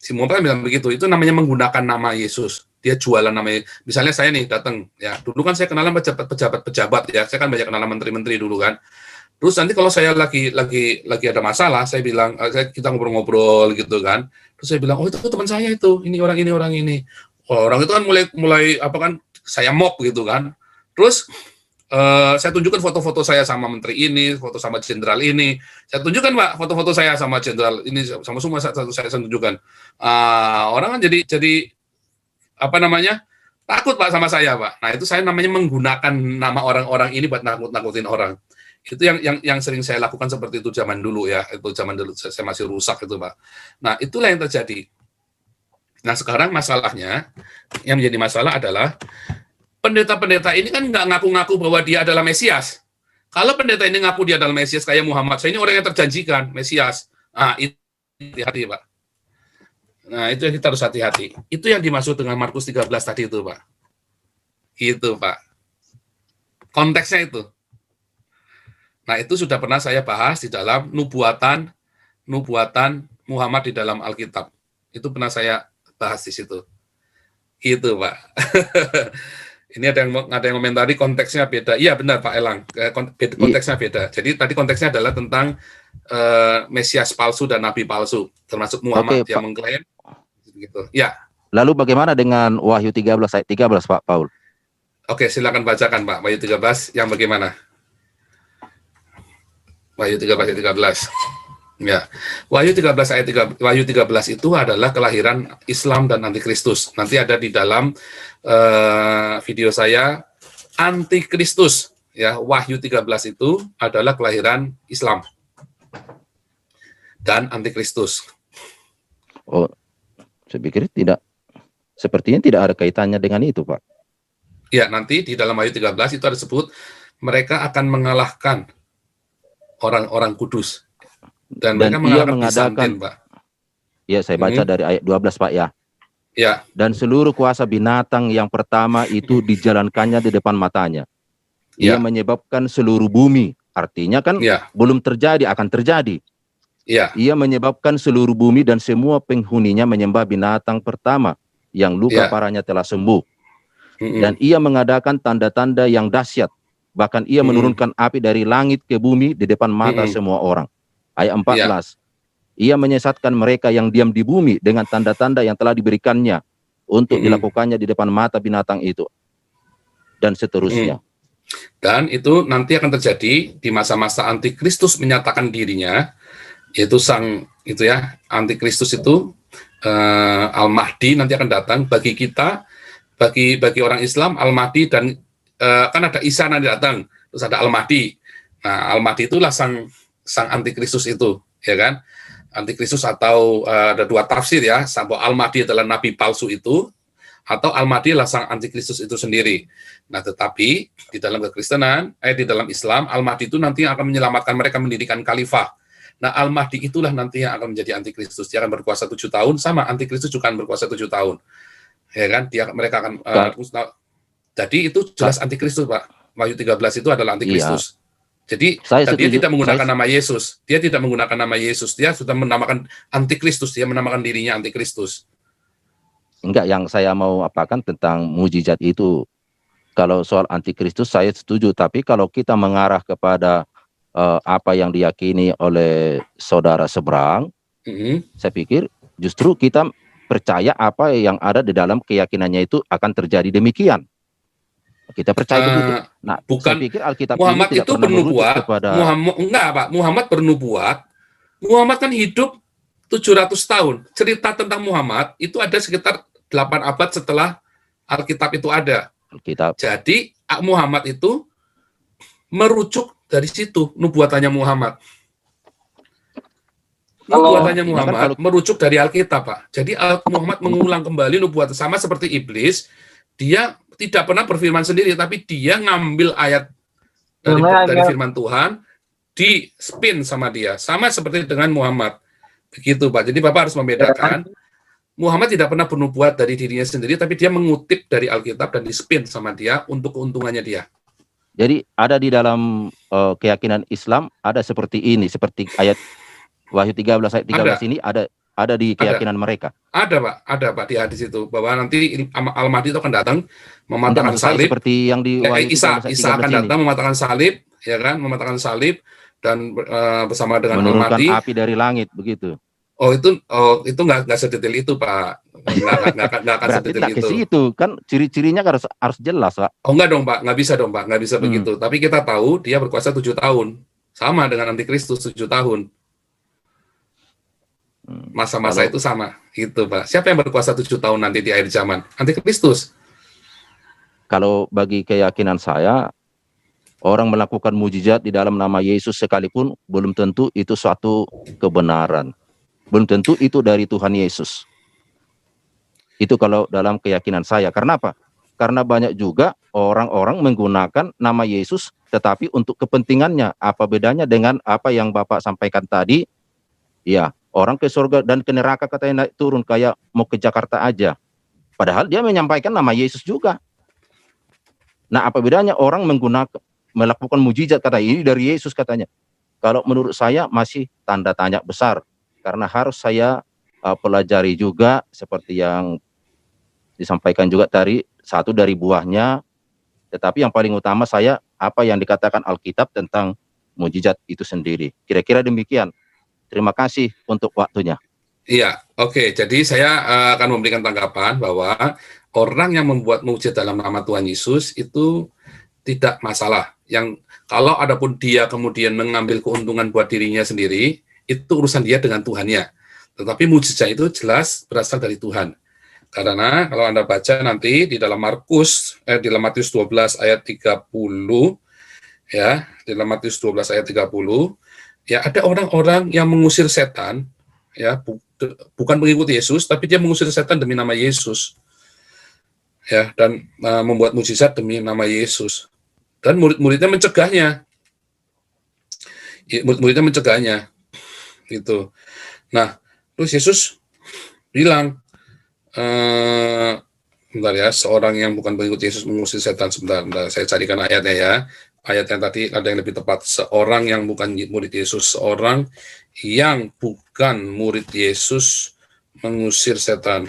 Si Muhammad bilang begitu, itu namanya menggunakan nama Yesus. dia jualan namanya. Misalnya saya nih datang, ya dulu kan saya kenalan pejabat ya, saya kan banyak kenalan menteri-menteri dulu kan. Terus nanti kalau saya lagi ada masalah, saya bilang kita ngobrol-ngobrol gitu kan. Terus saya bilang, oh itu teman saya itu, ini orang ini. Oh, orang itu kan mulai apa kan, saya mock gitu kan. Terus saya tunjukkan foto-foto saya sama menteri ini, foto sama jenderal ini. Saya tunjukkan Pak foto-foto saya sama jenderal ini, sama semua saya tunjukkan. Orang kan jadi apa namanya, takut Pak sama saya Pak. Nah itu saya namanya menggunakan nama orang-orang ini buat nakut-nakutin orang. Itu yang sering saya lakukan seperti itu zaman dulu ya. Itu zaman dulu saya masih rusak itu Pak. Nah itulah yang terjadi. Nah sekarang masalahnya, yang menjadi masalah adalah pendeta-pendeta ini kan nggak ngaku-ngaku bahwa dia adalah Mesias. Kalau pendeta ini ngaku dia adalah Mesias kayak Muhammad, saya ini orang yang terjanjikan Mesias. Itu hati-hati Pak. Nah itu yang kita harus hati-hati. Itu yang dimaksud dengan Markus 13 tadi itu Pak. Itu Pak. Konteksnya itu. Nah, itu sudah pernah saya bahas di dalam nubuatan Muhammad di dalam Alkitab. Itu pernah saya bahas di situ. Itu, Pak. Ini ada yang komentari konteksnya beda. Iya, benar Pak Elang. Konteksnya beda. Jadi tadi konteksnya adalah tentang Mesias palsu dan nabi palsu, termasuk Muhammad yang mengklaim gitu. Ya. Lalu bagaimana dengan Wahyu 13 ayat 13 Pak Paul? Oke, silakan bacakan Pak. Wahyu 13 yang bagaimana? Wahyu 13 ayat 13. Ya. Wahyu 13 ayat 3, Wahyu 13 itu adalah kelahiran Islam dan Antikristus. Nanti ada di dalam video saya Antikristus ya. Wahyu 13 itu adalah kelahiran Islam dan Antikristus. Oh, saya pikir tidak. Sepertinya tidak ada kaitannya dengan itu, Pak. Ya, nanti di dalam Wahyu 13 itu ada sebut mereka akan mengalahkan orang-orang kudus dan mereka mengadakan Pak. Ya, saya baca dari ayat 12 Pak ya. Ya. Dan seluruh kuasa binatang yang pertama itu dijalankannya di depan matanya. Ia menyebabkan seluruh bumi, artinya kan belum terjadi, akan terjadi. Ya. Ia menyebabkan seluruh bumi dan semua penghuninya menyembah binatang pertama yang luka parahnya telah sembuh. Dan ia mengadakan tanda-tanda yang dahsyat. Bahkan ia menurunkan api dari langit ke bumi di depan mata semua orang. Ayat 14. Ia menyesatkan mereka yang diam di bumi dengan tanda-tanda yang telah diberikannya untuk dilakukannya di depan mata binatang itu. Dan seterusnya. Dan itu nanti akan terjadi di masa-masa Antikristus menyatakan dirinya, yaitu Antikristus itu Al-Mahdi nanti akan datang bagi kita, bagi orang Islam. Al-Mahdi dan kan ada Isa nanti datang, terus ada Al-Mahdi. Nah, Al-Mahdi itulah sang Antikristus itu, ya kan? Antikristus atau ada dua tafsir ya, bahwa Al-Mahdi adalah nabi palsu itu, atau Al-Mahdi adalah sang Antikristus itu sendiri. Nah, tetapi di dalam kekristenan, di dalam Islam, Al-Mahdi itu nanti akan menyelamatkan mereka, mendirikan khalifah. Nah, Al-Mahdi itulah nanti yang akan menjadi Antikristus. Dia akan berkuasa 7 tahun, sama Antikristus juga akan berkuasa 7 tahun. Ya kan? Mereka akan jadi itu jelas Antikristus, Pak. Wahyu 13 itu adalah Antikristus. Jadi dia tidak menggunakan nama Yesus. Dia tidak menggunakan nama Yesus. Dia sudah menamakan Antikristus. Dia menamakan dirinya Antikristus. Enggak, yang saya mau apakan tentang mujizat itu. Kalau soal Antikristus saya setuju. Tapi kalau kita mengarah kepada apa yang diyakini oleh saudara seberang, saya pikir justru kita percaya apa yang ada di dalam keyakinannya itu akan terjadi demikian. Kita percaya begitu. Nah, bukan, saya pikir Alkitab Muhammad ini itu bernubuat kepada Muhammad bernubuat. Muhammad kan hidup 700 tahun. Cerita tentang Muhammad itu ada sekitar 8 abad setelah Alkitab itu ada. Jadi Muhammad itu merujuk dari situ nubuatannya Muhammad. Nubuatannya Muhammad merujuk dari Alkitab, Pak. Jadi Muhammad mengulang kembali nubuatan, sama seperti iblis. Dia tidak pernah berfirman sendiri, tapi dia ngambil ayat dari firman Tuhan, di spin sama dia. Sama seperti dengan Muhammad. Begitu, Pak. Jadi Bapak harus membedakan. Muhammad tidak pernah bernubuat dari dirinya sendiri, tapi dia mengutip dari Alkitab dan di spin sama dia untuk keuntungannya dia. Jadi ada di dalam keyakinan Islam, ada seperti ini, seperti ayat Wahyu 13 ayat 13 ini Ada di keyakinan mereka. Ada Pak di hadis itu bahwa nanti Al-Mahdi itu akan datang Enggak, mematahkan maksud saya salib. seperti yang di Wahyu 13 Isa akan 13 ini. datang mematahkan salib, ya kan, mematahkan salib dan bersama dengan Menurunkan Al-Mahdi. api dari langit begitu. Itu nggak sedetail itu Pak, nggak akan Berarti sedetail tidak ke itu. situ kan, ciri-cirinya harus jelas, Pak. Oh enggak dong Pak, nggak bisa dong Pak, nggak bisa begitu. Tapi kita tahu dia berkuasa 7 tahun, sama dengan Antikristus 7 tahun. Masa-masa itu sama, gitu Pak. Siapa yang berkuasa 7 tahun nanti di akhir zaman? Antikristus. Kalau bagi keyakinan saya, orang melakukan mujizat di dalam nama Yesus sekalipun belum tentu itu suatu kebenaran. Belum tentu itu dari Tuhan Yesus. Itu kalau dalam keyakinan saya. Karena apa? Karena banyak juga orang-orang menggunakan nama Yesus tetapi untuk kepentingannya. Apa bedanya dengan apa yang Bapak sampaikan tadi? Ya, orang ke surga dan ke neraka katanya naik turun kayak mau ke Jakarta aja. Padahal dia menyampaikan nama Yesus juga. Nah, apa bedanya orang melakukan mujizat kata ini dari Yesus katanya? Kalau menurut saya masih tanda tanya besar. Karena harus saya pelajari juga seperti yang disampaikan juga tadi, satu dari buahnya, tetapi yang paling utama saya apa yang dikatakan Alkitab tentang mujizat itu sendiri. Kira-kira demikian. Terima kasih untuk waktunya. Iya, oke. Jadi saya akan memberikan tanggapan bahwa orang yang membuat mujizat dalam nama Tuhan Yesus itu tidak masalah. Yang kalau adapun dia kemudian mengambil keuntungan buat dirinya sendiri, itu urusan dia dengan Tuhannya. Tetapi mujizat itu jelas berasal dari Tuhan. Karena kalau Anda baca nanti di dalam di dalam Matius 12 ayat 30, ya, di dalam Matius 12 ayat 30, ya ada orang-orang yang mengusir setan, ya, bukan pengikut Yesus, tapi dia mengusir setan demi nama Yesus. Ya, dan membuat mujizat demi nama Yesus. Dan murid-muridnya mencegahnya. Murid-muridnya mencegahnya. Gitu. Nah, terus Yesus bilang, bentar ya, seorang yang bukan pengikut Yesus mengusir setan. Sebentar, saya carikan ayatnya ya. Ayat yang tadi ada yang lebih tepat. Seorang yang bukan murid Yesus, seorang yang bukan murid Yesus mengusir setan.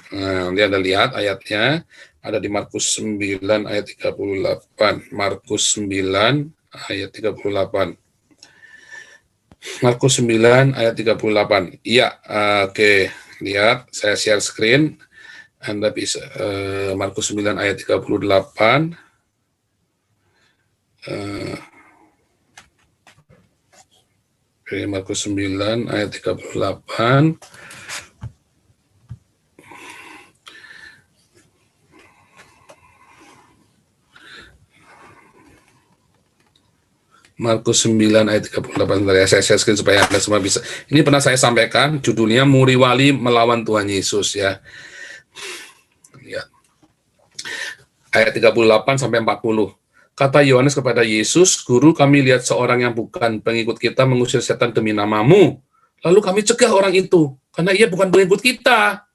Nah, nanti Anda lihat ayatnya ada di Markus 9 ayat 38. Markus 9 ayat 38. Markus 9 ayat 38. Iya, oke. Lihat, saya share screen. Anda bisa Markus 9 ayat 38. Markus 9 ayat 38. Markus 9 ayat 38. Saya share screen supaya Anda semua bisa. Ini pernah saya sampaikan, judulnya Muri Wali Melawan Tuhan Yesus, ya. Lihat. Ayat 38 sampai 40. Kata Yohanes kepada Yesus, "Guru, kami lihat seorang yang bukan pengikut kita mengusir setan demi namamu. Lalu kami cegah orang itu, karena ia bukan pengikut kita.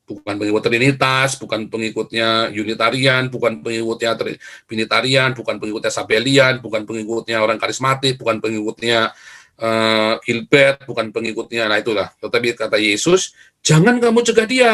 Bukan pengikut Trinitas, bukan pengikutnya Unitarian, bukan pengikutnya Binitarian, bukan pengikutnya Sabelian, bukan pengikutnya orang karismatik, bukan pengikutnya Gilbert, bukan pengikutnya, nah itulah. Tetapi kata Yesus, jangan kamu cegah dia,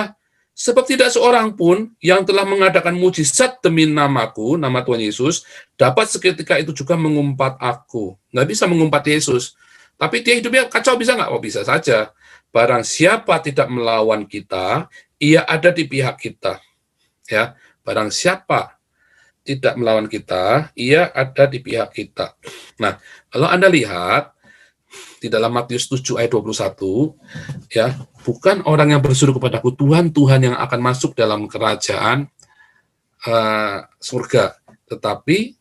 sebab tidak seorang pun yang telah mengadakan mujizat demi namaku, nama Tuhan Yesus, dapat seketika itu juga mengumpat aku." Nggak bisa mengumpat Yesus. Tapi dia hidupnya kacau, bisa nggak? Oh, bisa saja. Barang siapa tidak melawan kita, ia ada di pihak kita. Ya, barang siapa tidak melawan kita, ia ada di pihak kita. Nah, kalau Anda lihat di dalam Matius 7 ayat 21, ya, bukan orang yang berseru kepadaku, Tuhan, Tuhan, yang akan masuk dalam kerajaan surga, tetapi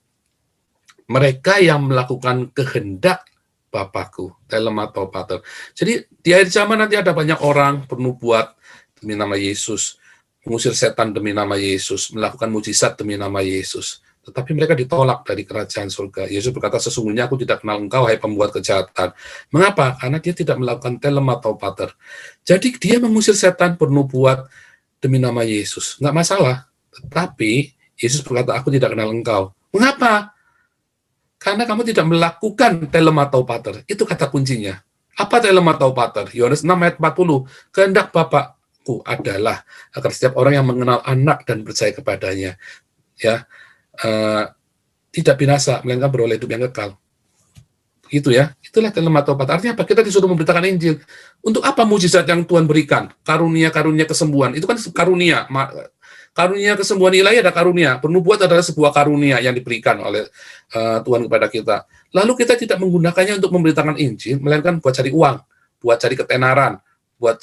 mereka yang melakukan kehendak Bapakku, telemato pater. Jadi di akhir zaman nanti ada banyak orang bernubuat demi nama Yesus, mengusir setan demi nama Yesus, melakukan mujizat demi nama Yesus. Tetapi mereka ditolak dari kerajaan surga. Yesus berkata, "Sesungguhnya aku tidak kenal engkau, hai pembuat kejahatan." Mengapa? Karena dia tidak melakukan telemato pater. Jadi dia mengusir setan, bernubuat demi nama Yesus. Nggak masalah. Tetapi Yesus berkata, "Aku tidak kenal engkau." Mengapa? Karena kamu tidak melakukan telemato pater. Itu kata kuncinya. Apa telematau pater? Yohanes 6 ayat 40. Kehendak Bapakku adalah agar setiap orang yang mengenal anak dan percaya kepadanya, ya, tidak binasa, melainkan beroleh hidup yang kekal. Gitu ya. Itulah telematau pater. Artinya apa? Kita disuruh memberitakan Injil. Untuk apa mujizat yang Tuhan berikan? Karunia-karunia kesembuhan. Itu kan karunia. Karunia kesembuhan ilahi ada karunia. Penubuat adalah sebuah karunia yang diberikan oleh Tuhan kepada kita. Lalu kita tidak menggunakannya untuk memberitakan Injil, melainkan buat cari uang, buat cari ketenaran, buat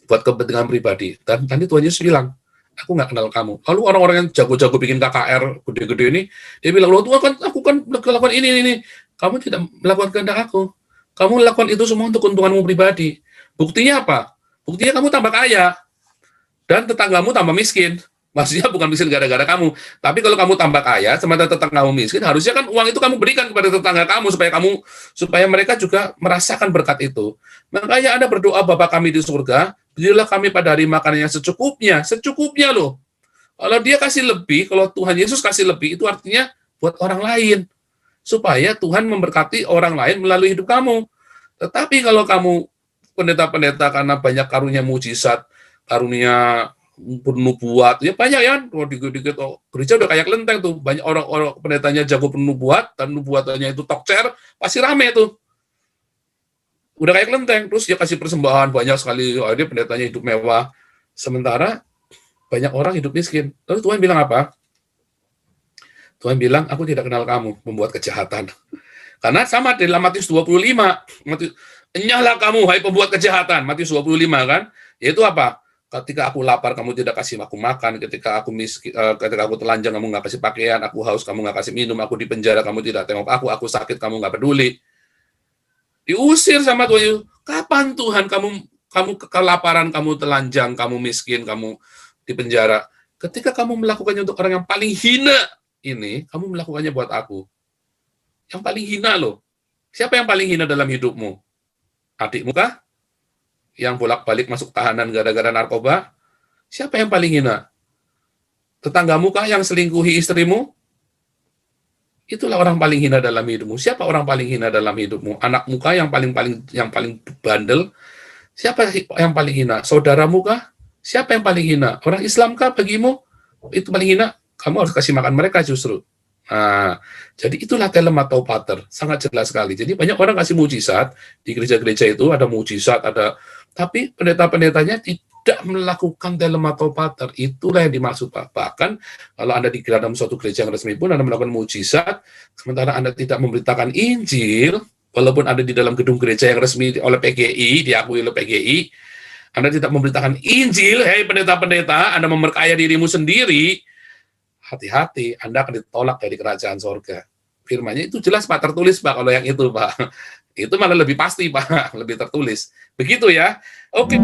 kepentingan pribadi. Dan tadi Tuhan Yesus bilang, aku nggak kenal kamu. Lalu orang-orang yang jago-jago bikin KKR gede-gede ini, dia bilang, loh Tuhan, aku kan melakukan ini. Kamu tidak melakukan kehendak aku. Kamu melakukan itu semua untuk keuntunganmu pribadi. Buktinya apa? Buktinya kamu tambah kaya. Dan tetanggamu tambah miskin. Maksudnya bukan miskin gara-gara kamu. Tapi kalau kamu tambah kaya, sementara tetanggamu miskin, harusnya kan uang itu kamu berikan kepada tetangga kamu supaya mereka juga merasakan berkat itu. Makanya Anda berdoa, Bapa kami di surga, berilah kami pada hari makan yang secukupnya loh. Kalau dia kasih lebih, kalau Tuhan Yesus kasih lebih, itu artinya buat orang lain. Supaya Tuhan memberkati orang lain melalui hidup kamu. Tetapi kalau kamu pendeta-pendeta karena banyak karunia mujizat, karunia penubuat, ya banyak ya, dikit-dikit gereja udah kayak kelenteng tuh, banyak orang-orang pendetanya jago penubuat, dan nubuatannya itu tokcer, pasti rame tuh, udah kayak kelenteng, terus dia kasih persembahan banyak sekali, dia pendetanya hidup mewah, sementara banyak orang hidup miskin. Lalu Tuhan bilang apa? Tuhan bilang, aku tidak kenal kamu, membuat kejahatan. Karena sama dalam Matius 25, enyahlah kamu, hai pembuat kejahatan, Matius 25 kan, yaitu apa? Ketika aku lapar, kamu tidak kasih aku makan. Ketika aku miskin, ketika aku telanjang, kamu nggak kasih pakaian. Aku haus, kamu nggak kasih minum. Aku di penjara, kamu tidak tengok aku. Aku sakit, kamu nggak peduli. Diusir sama Tuhan. Kapan Tuhan kamu kelaparan, kamu telanjang, kamu miskin, kamu di penjara? Ketika kamu melakukannya untuk orang yang paling hina ini, kamu melakukannya buat aku. Yang paling hina loh. Siapa yang paling hina dalam hidupmu? Adikmu kah? Yang bolak-balik masuk tahanan gara-gara narkoba? Siapa yang paling hina? Tetanggamu kah yang selingkuhi istrimu? Itulah orang paling hina dalam hidupmu. Siapa orang paling hina dalam hidupmu? Anakmu kah yang paling bandel? Siapa yang paling hina? Saudaramu kah? Siapa yang paling hina? Orang Islam kah bagimu? Itu paling hina. Kamu harus kasih makan mereka justru. Nah, jadi itulah telematau pater, sangat jelas sekali. Jadi banyak orang kasih mujizat di gereja-gereja itu, ada mujizat, tapi pendeta-pendetanya tidak melakukan telematau pater. Itulah yang dimaksud, Pak. Bahkan kalau Anda di dalam suatu gereja yang resmi pun Anda melakukan mujizat, sementara Anda tidak memberitakan Injil, walaupun Anda di dalam gedung gereja yang resmi oleh PGI, diakui oleh PGI, Anda tidak memberitakan Injil, hei pendeta-pendeta, Anda memperkaya dirimu sendiri, hati-hati, Anda akan ditolak dari kerajaan sorga. Firman-Nya itu jelas, Pak, tertulis, Pak, kalau yang itu, Pak. Itu malah lebih pasti, Pak, lebih tertulis. Begitu ya. Oke.